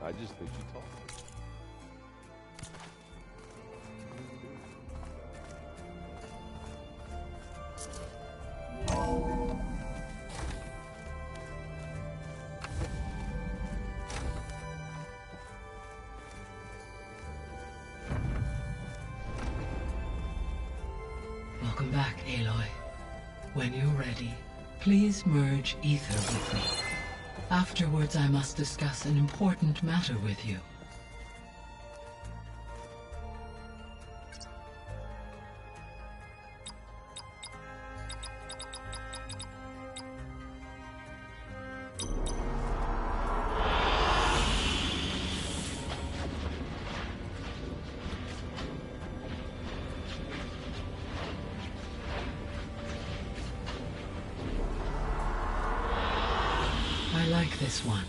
I just think she told me. Welcome back, Aloy. When you're ready, please merge ether with me. Afterwards, I must discuss an important matter with you. I like this one.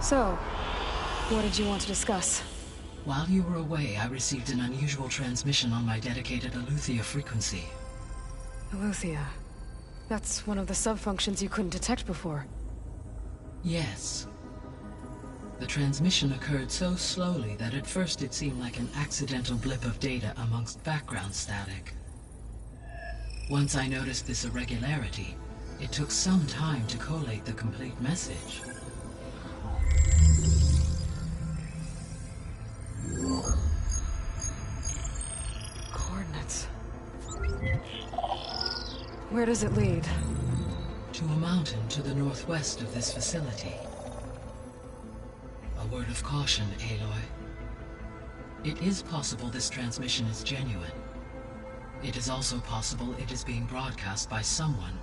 So, what did you want to discuss? While you were away, I received an unusual transmission on my dedicated Eleuthia frequency. Eleuthia. That's one of the sub-functions you couldn't detect before. Yes. The transmission occurred so slowly that at first it seemed like an accidental blip of data amongst background static. Once I noticed this irregularity, it took some time to collate the complete message. Coordinates. Where does it lead? To a mountain to the northwest of this facility. A word of caution, Aloy. It is possible this transmission is genuine. It is also possible it is being broadcast by someone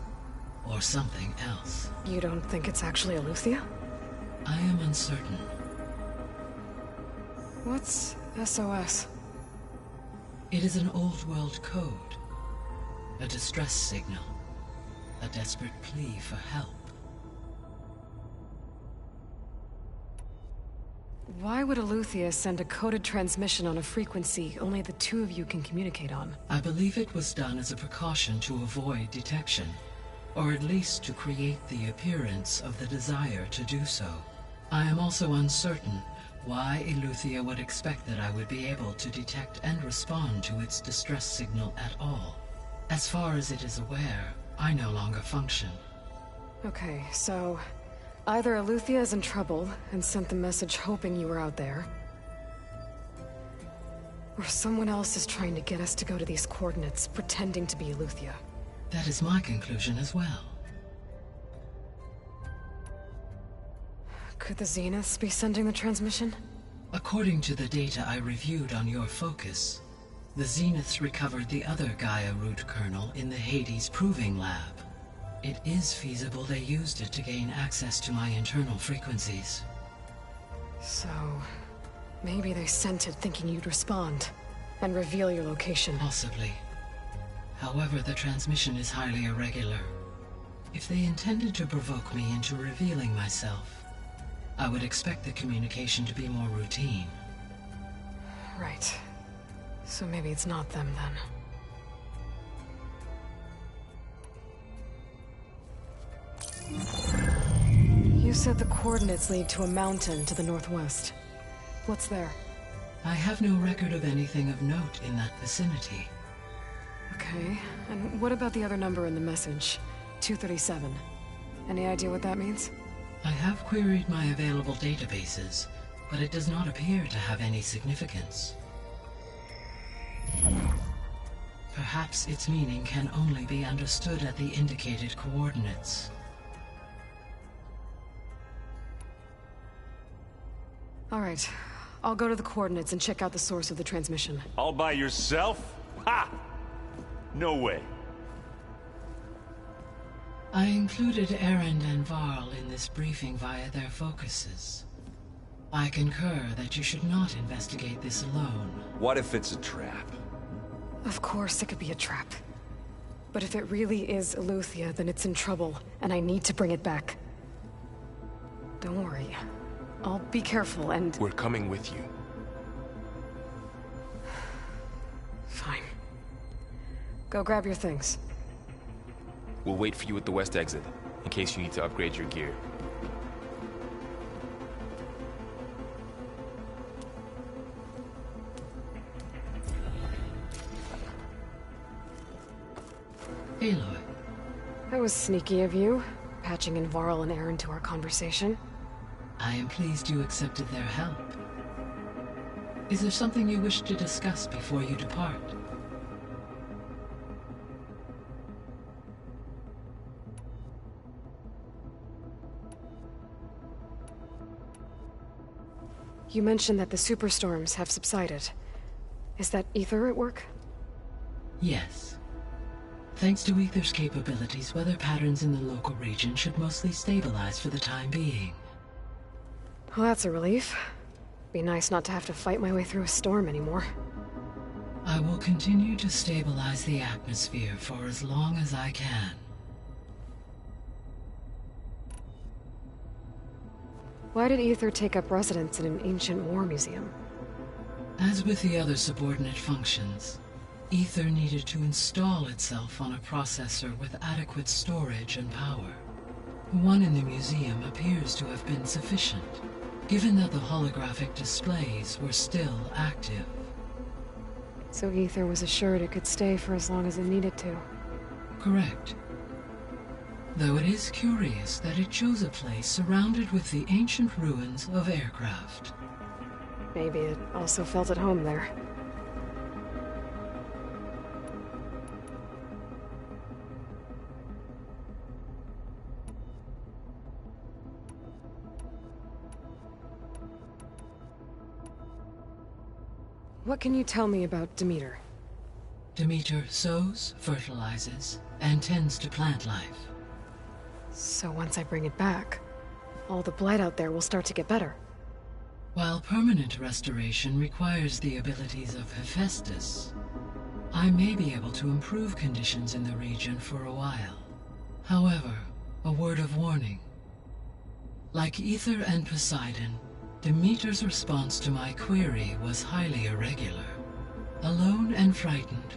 or something else. You don't think it's actually Eleuthia? I am uncertain. What's SOS? It is an old world code. A distress signal. A desperate plea for help. Why would Eleuthia send a coded transmission on a frequency only the two of you can communicate on? I believe it was done as a precaution to avoid detection, or at least to create the appearance of the desire to do so. I am also uncertain why Eleuthia would expect that I would be able to detect and respond to its distress signal at all. As far as it is aware, I no longer function. Okay, so either Eleuthia is in trouble and sent the message hoping you were out there, or someone else is trying to get us to go to these coordinates pretending to be Eleuthia. That is my conclusion as well. Could the Zeniths be sending the transmission? According to the data I reviewed on your focus, the Zeniths recovered the other Gaia root kernel in the Hades Proving Lab. It is feasible they used it to gain access to my internal frequencies. So, maybe they sent it thinking you'd respond and reveal your location. Possibly. However, the transmission is highly irregular. If they intended to provoke me into revealing myself, I would expect the communication to be more routine. Right. So maybe it's not them then. You said the coordinates lead to a mountain to the northwest. What's there? I have no record of anything of note in that vicinity. Okay, and what about the other number in the message? 237. Any idea what that means? I have queried my available databases, but it does not appear to have any significance. Perhaps its meaning can only be understood at the indicated coordinates. All right. I'll go to the coordinates and check out the source of the transmission. All by yourself? Ha! No way. I included Erend and Varl in this briefing via their focuses. I concur that you should not investigate this alone. What if it's a trap? Of course it could be a trap. But if it really is Eleuthia, then it's in trouble, and I need to bring it back. Don't worry. I'll be careful and... We're coming with you. Fine. Go grab your things. We'll wait for you at the west exit, in case you need to upgrade your gear. Aloy. That was sneaky of you, patching in Varl and Erend to our conversation. I am pleased you accepted their help. Is there something you wish to discuss before you depart? You mentioned that the superstorms have subsided. Is that Aether at work? Yes. Thanks to Aether's capabilities, weather patterns in the local region should mostly stabilize for the time being. Well, that's a relief. Be nice not to have to fight my way through a storm anymore. I will continue to stabilize the atmosphere for as long as I can. Why did Aether take up residence in an ancient war museum? As with the other subordinate functions, Aether needed to install itself on a processor with adequate storage and power. One in the museum appears to have been sufficient, given that the holographic displays were still active. So Aether was assured it could stay for as long as it needed to. Correct. Though it is curious that it chose a place surrounded with the ancient ruins of aircraft. Maybe it also felt at home there. What can you tell me about Demeter? Demeter sows, fertilizes, and tends to plant life. So once I bring it back, all the blight out there will start to get better. While permanent restoration requires the abilities of Hephaestus, I may be able to improve conditions in the region for a while. However, a word of warning. Like Aether and Poseidon, Demeter's response to my query was highly irregular. Alone and frightened,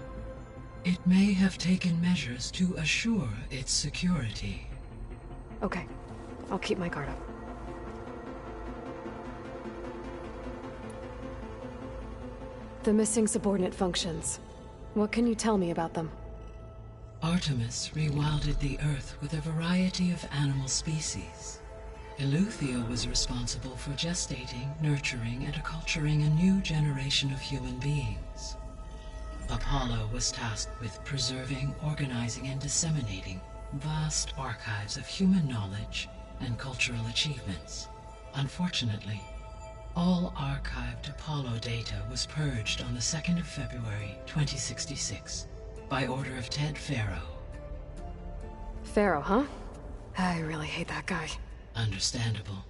it may have taken measures to assure its security. Okay, I'll keep my guard up. The missing subordinate functions. What can you tell me about them? Artemis rewilded the Earth with a variety of animal species. Eleuthia was responsible for gestating, nurturing, and acculturating a new generation of human beings. Apollo was tasked with preserving, organizing, and disseminating vast archives of human knowledge and cultural achievements. Unfortunately, all archived Apollo data was purged on the 2nd of February, 2066, by order of Ted Faro. Faro, huh? I really hate that guy. Understandable.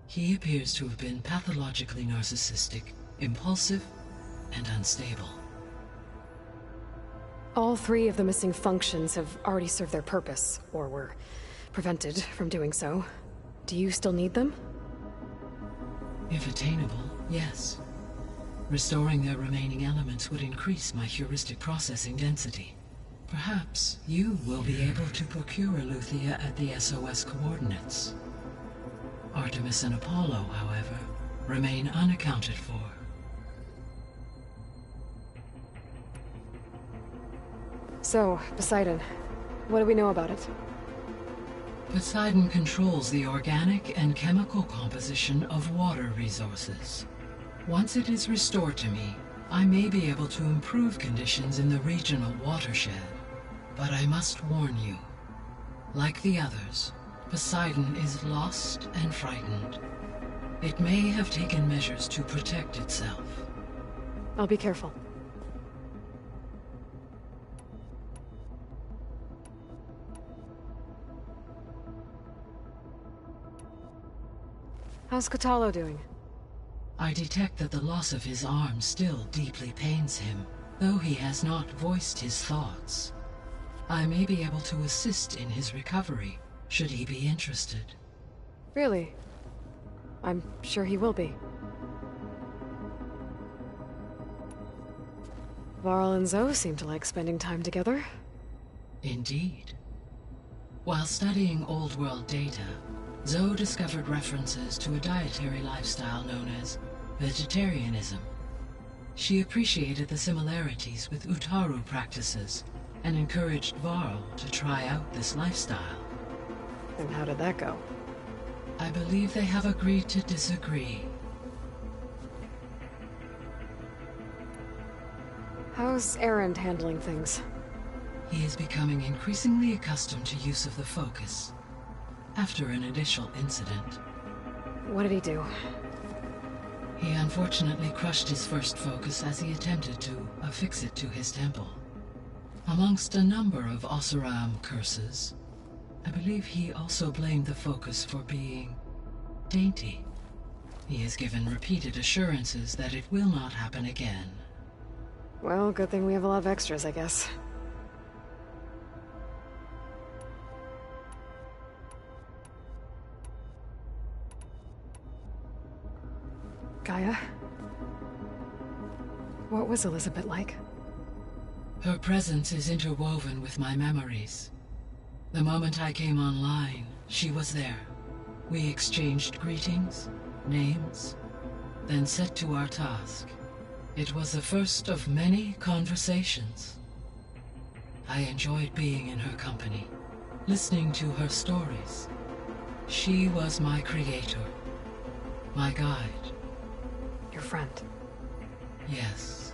He appears to have been pathologically narcissistic, impulsive, and unstable. All 3 of the missing functions have already served their purpose, or were prevented from doing so. Do you still need them? If attainable, yes. Restoring their remaining elements would increase my heuristic processing density. Perhaps you will be able to procure Eleuthia at the SOS coordinates. Artemis and Apollo, however, remain unaccounted for. So, Poseidon, what do we know about it? Poseidon controls the organic and chemical composition of water resources. Once it is restored to me, I may be able to improve conditions in the regional watershed, but I must warn you. Like the others, Poseidon is lost and frightened. It may have taken measures to protect itself. I'll be careful. How's Kotallo doing? I detect that the loss of his arm still deeply pains him, though he has not voiced his thoughts. I may be able to assist in his recovery, should he be interested. Really? I'm sure he will be. Varl and Zoe seem to like spending time together. Indeed. While studying Old World data, Zoe discovered references to a dietary lifestyle known as vegetarianism. She appreciated the similarities with Utaru practices and encouraged Varl to try out this lifestyle. And how did that go? I believe they have agreed to disagree. How's Erend handling things? He is becoming increasingly accustomed to use of the focus, after an initial incident. What did he do? He unfortunately crushed his first focus as he attempted to affix it to his temple. Amongst a number of Oseram curses, I believe he also blamed the focus for being dainty. He has given repeated assurances that it will not happen again. Well, good thing we have a lot of extras, I guess. Gaia? What was Elizabeth like? Her presence is interwoven with my memories. The moment I came online, she was there. We exchanged greetings, names, then set to our task. It was the first of many conversations. I enjoyed being in her company, listening to her stories. She was my creator, my guide. Your friend? Yes.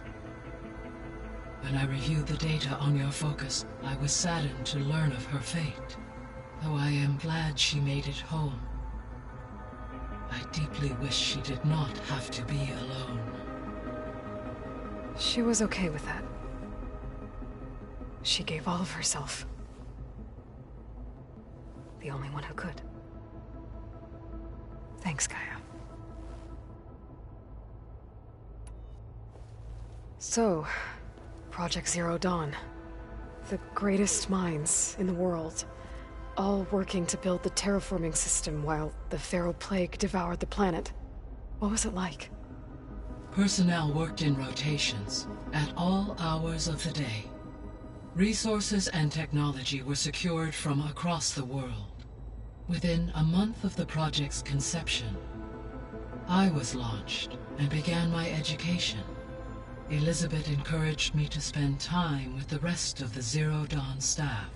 When I reviewed the data on your focus, I was saddened to learn of her fate, though I am glad she made it home. I deeply wish she did not have to be alone. She was okay with that. She gave all of herself. The only one who could. Thanks, Gaia. So, Project Zero Dawn. The greatest minds in the world, all working to build the terraforming system while the Pharaoh Plague devoured the planet. What was it like? Personnel worked in rotations, at all hours of the day. Resources and technology were secured from across the world. Within a month of the project's conception, I was launched and began my education. Elizabeth encouraged me to spend time with the rest of the Zero Dawn staff.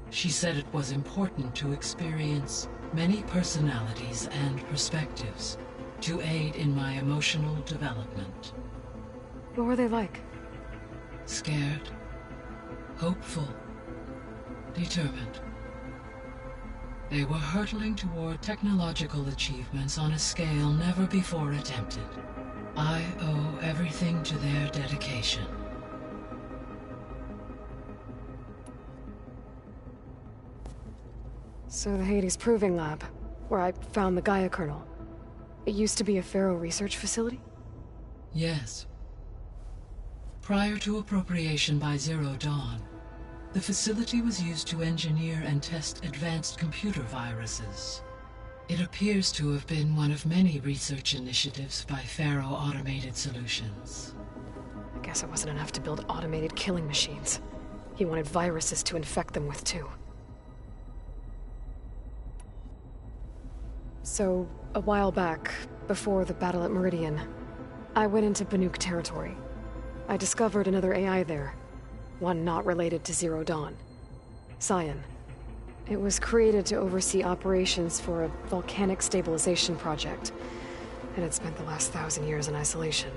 She said it was important to experience many personalities and perspectives to aid in my emotional development. What were they like? Scared, hopeful, determined. They were hurtling toward technological achievements on a scale never before attempted. I owe everything to their dedication. So the Hades Proving Lab, where I found the Gaia kernel. It used to be a Pharaoh research facility? Yes. Prior to appropriation by Zero Dawn, the facility was used to engineer and test advanced computer viruses. It appears to have been one of many research initiatives by Pharaoh Automated Solutions. I guess it wasn't enough to build automated killing machines. He wanted viruses to infect them with, too. So, a while back, before the battle at Meridian, I went into Banuk territory. I discovered another AI there, one not related to Zero Dawn. Cyan. It was created to oversee operations for a volcanic stabilization project, and had spent the last 1,000 years in isolation.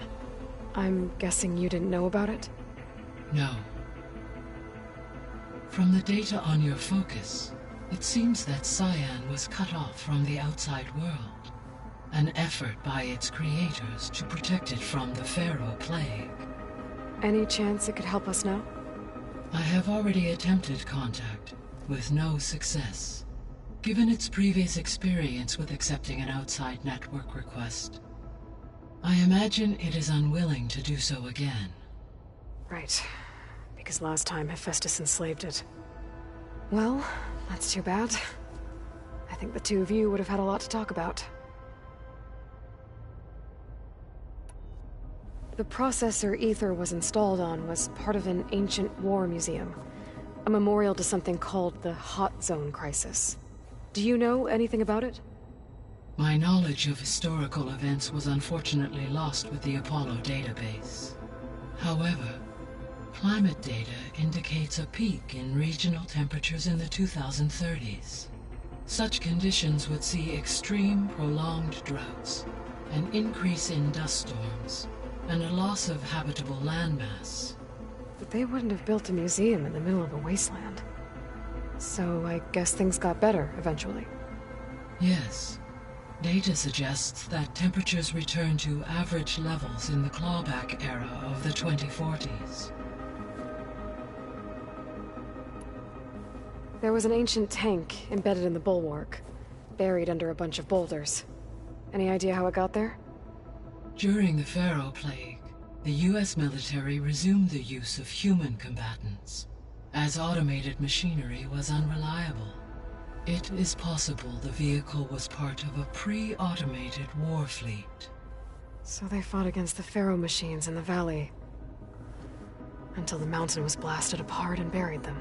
I'm guessing you didn't know about it? No. From the data on your focus, it seems that Cyan was cut off from the outside world. An effort by its creators to protect it from the Pharaoh Plague. Any chance it could help us now? I have already attempted contact, with no success. Given its previous experience with accepting an outside network request, I imagine it is unwilling to do so again. Right. Because last time Hephaestus enslaved it. Well, that's too bad. I think the two of you would have had a lot to talk about. The processor Aether was installed on was part of an ancient war museum. A memorial to something called the Hot Zone Crisis. Do you know anything about it? My knowledge of historical events was unfortunately lost with the Apollo database. However, climate data indicates a peak in regional temperatures in the 2030s. Such conditions would see extreme, prolonged droughts, an increase in dust storms, and a loss of habitable landmass. But they wouldn't have built a museum in the middle of a wasteland. So I guess things got better eventually. Yes. Data suggests that temperatures returned to average levels in the clawback era of the 2040s. There was an ancient tank embedded in the bulwark, buried under a bunch of boulders. Any idea how it got there? During the Pharaoh Plague, the US military resumed the use of human combatants, as automated machinery was unreliable. It is possible the vehicle was part of a pre-automated war fleet. So they fought against the Pharaoh machines in the valley, until the mountain was blasted apart and buried them.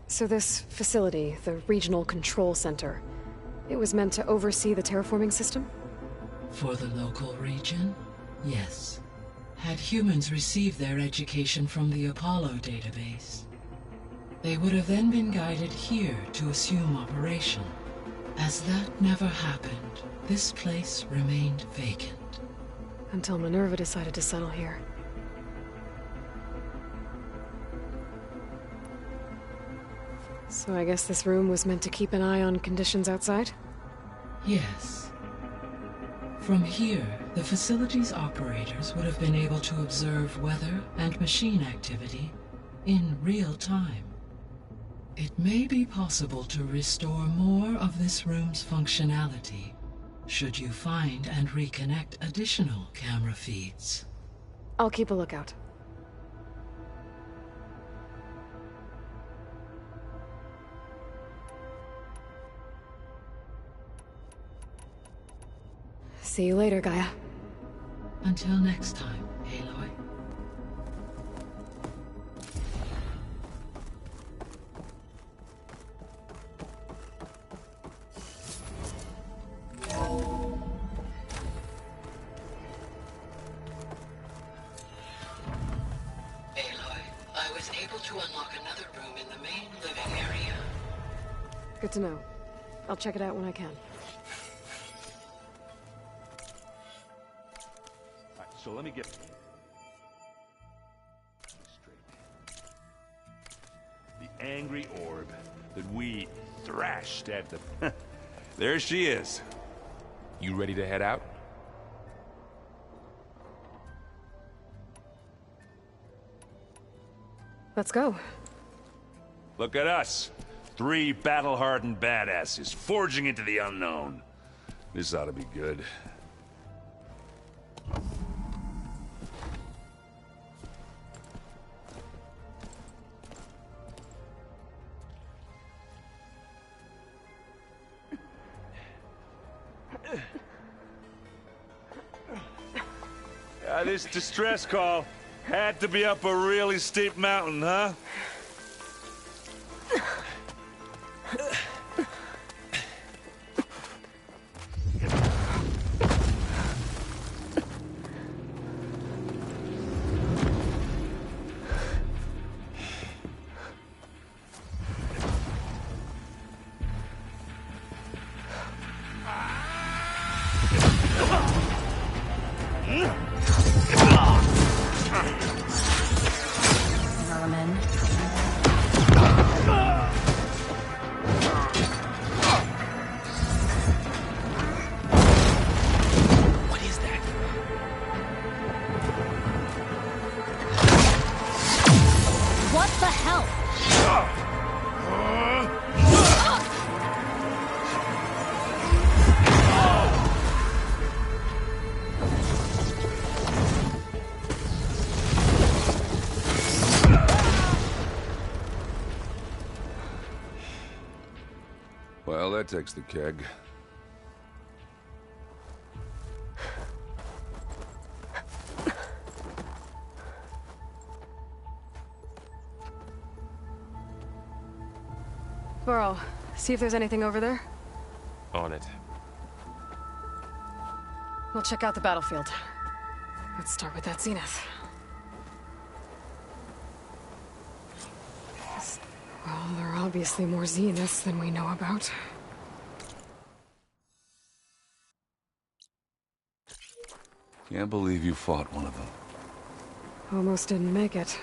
So this facility, the Regional Control Center, it was meant to oversee the terraforming system? For the local region, yes. Had humans received their education from the Apollo database, they would have then been guided here to assume operation. As that never happened, this place remained vacant. Until Minerva decided to settle here. So I guess this room was meant to keep an eye on conditions outside? Yes. From here, the facility's operators would have been able to observe weather and machine activity in real time. It may be possible to restore more of this room's functionality, should you find and reconnect additional camera feeds. I'll keep a lookout. See you later, Gaia. Until next time, Aloy. I was able to unlock another room in the main living area. Good to know. I'll check it out when I can. So let me get straight. The angry orb that we thrashed at the... There she is. You ready to head out? Let's go. Look at us. 3 battle-hardened badasses forging into the unknown. This ought to be good. This distress call had to be up a really steep mountain, huh? Well, that takes the keg. Burrow, see if there's anything over there. On it. We'll check out the battlefield. Let's start with that Zenith. Well, there are obviously more Zeniths than we know about. Can't believe you fought one of them. Almost didn't make it.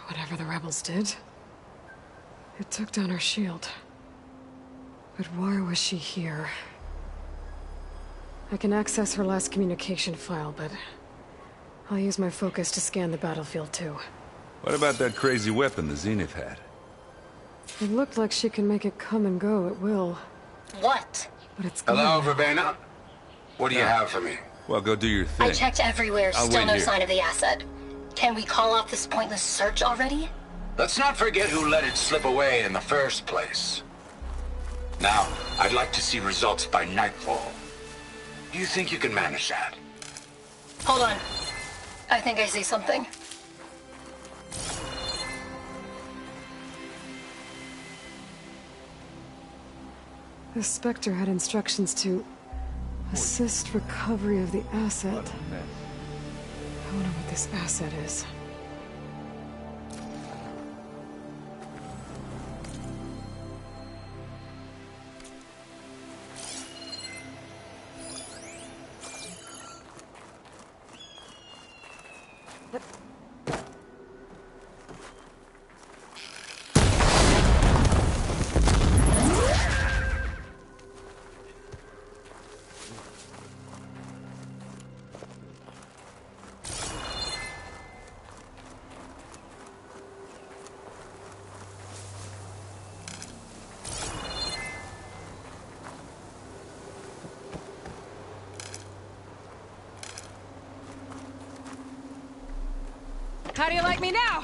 Whatever the rebels did, it took down her shield. But why was she here? I can access her last communication file, but I'll use my focus to scan the battlefield too. What about that crazy weapon the Zenith had? It looked like she can make it come and go at will. What? But it's gone. Hello, Verbena? What do you have for me? Well, go do your thing. I checked everywhere, I'll still wait no here. sign of the asset. Can we call off this pointless search already? Let's not forget who let it slip away in the first place. Now, I'd like to see results by nightfall. Do you think you can manage that? Hold on. I think I see something. The Spectre had instructions to assist recovery of the asset. I wonder what this asset is. How do you like me now?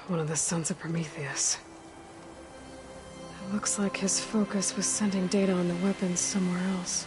One of the sons of Prometheus. It looks like his focus was sending data on the weapons somewhere else.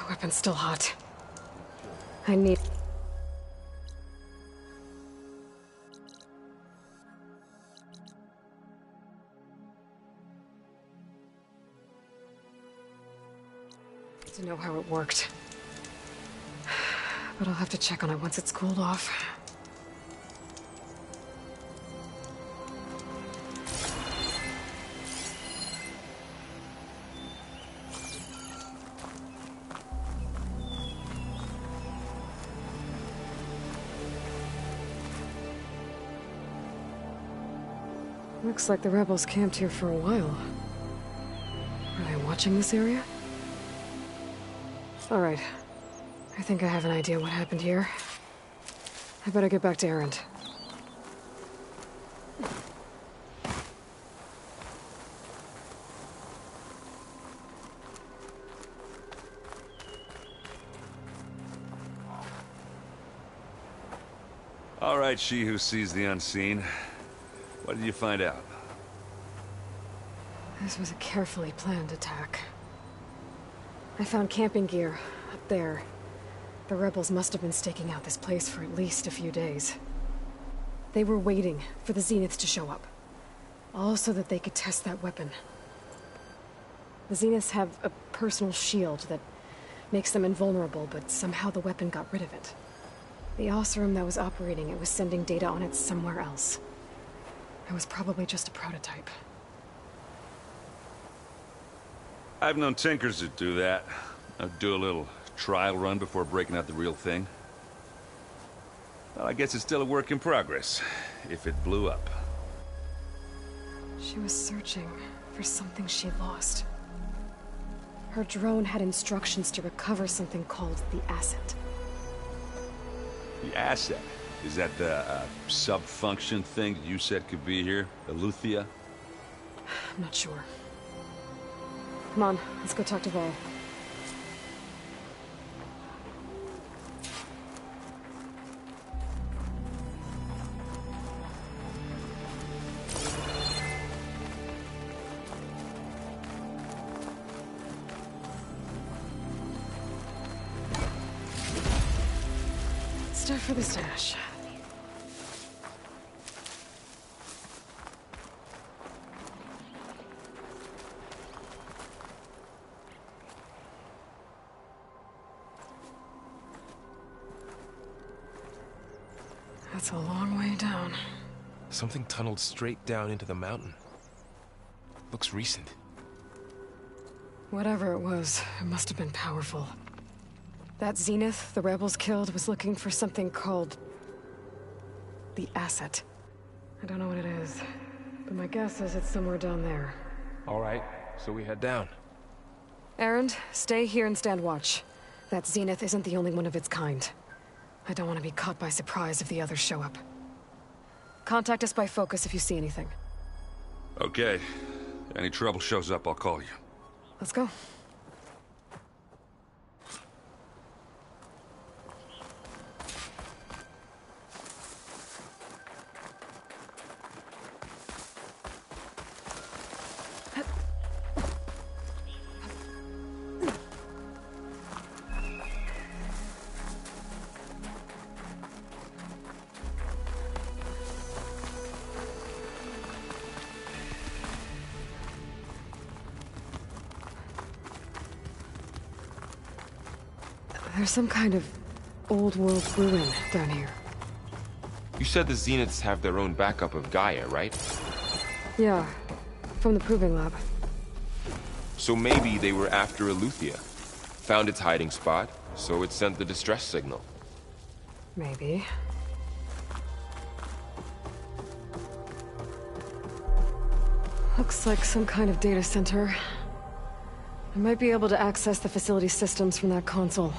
Weapon's still hot. I need... to know how it worked. But I'll have to check on it once it's cooled off. Looks like the rebels camped here for a while. Are they watching this area? All right. I think I have an idea what happened here. I better get back to Erend. All right, she who sees the unseen. What did you find out? This was a carefully planned attack. I found camping gear up there. The rebels must have been staking out this place for at least a few days. They were waiting for the Zeniths to show up. All so that they could test that weapon. The Zeniths have a personal shield that makes them invulnerable, but somehow the weapon got rid of it. The Oseram that was operating it was sending data on it somewhere else. It was probably just a prototype. I've known tinkers that do that. I'd do a little trial run before breaking out the real thing. Well, I guess it's still a work in progress, if it blew up. She was searching for something she lost. Her drone had instructions to recover something called the Asset. The Asset? Is that the sub-function thing that you said could be here? Eleuthia? I'm not sure. Come on, let's go talk to Varl. Stuff for the stash. That's a long way down. Something tunneled straight down into the mountain. Looks recent. Whatever it was, it must have been powerful. That Zenith the rebels killed was looking for something called... the Asset. I don't know what it is, but my guess is it's somewhere down there. All right, so we head down. Erend, stay here and stand watch. That Zenith isn't the only one of its kind. I don't want to be caught by surprise if the others show up. Contact us by focus if you see anything. Okay. Any trouble shows up, I'll call you. Let's go. There's some kind of old-world ruin down here. You said the Zeniths have their own backup of Gaia, right? Yeah, from the Proving Lab. So maybe they were after Eleuthia. Found its hiding spot, so it sent the distress signal. Maybe. Looks like some kind of data center. I might be able to access the facility systems from that console.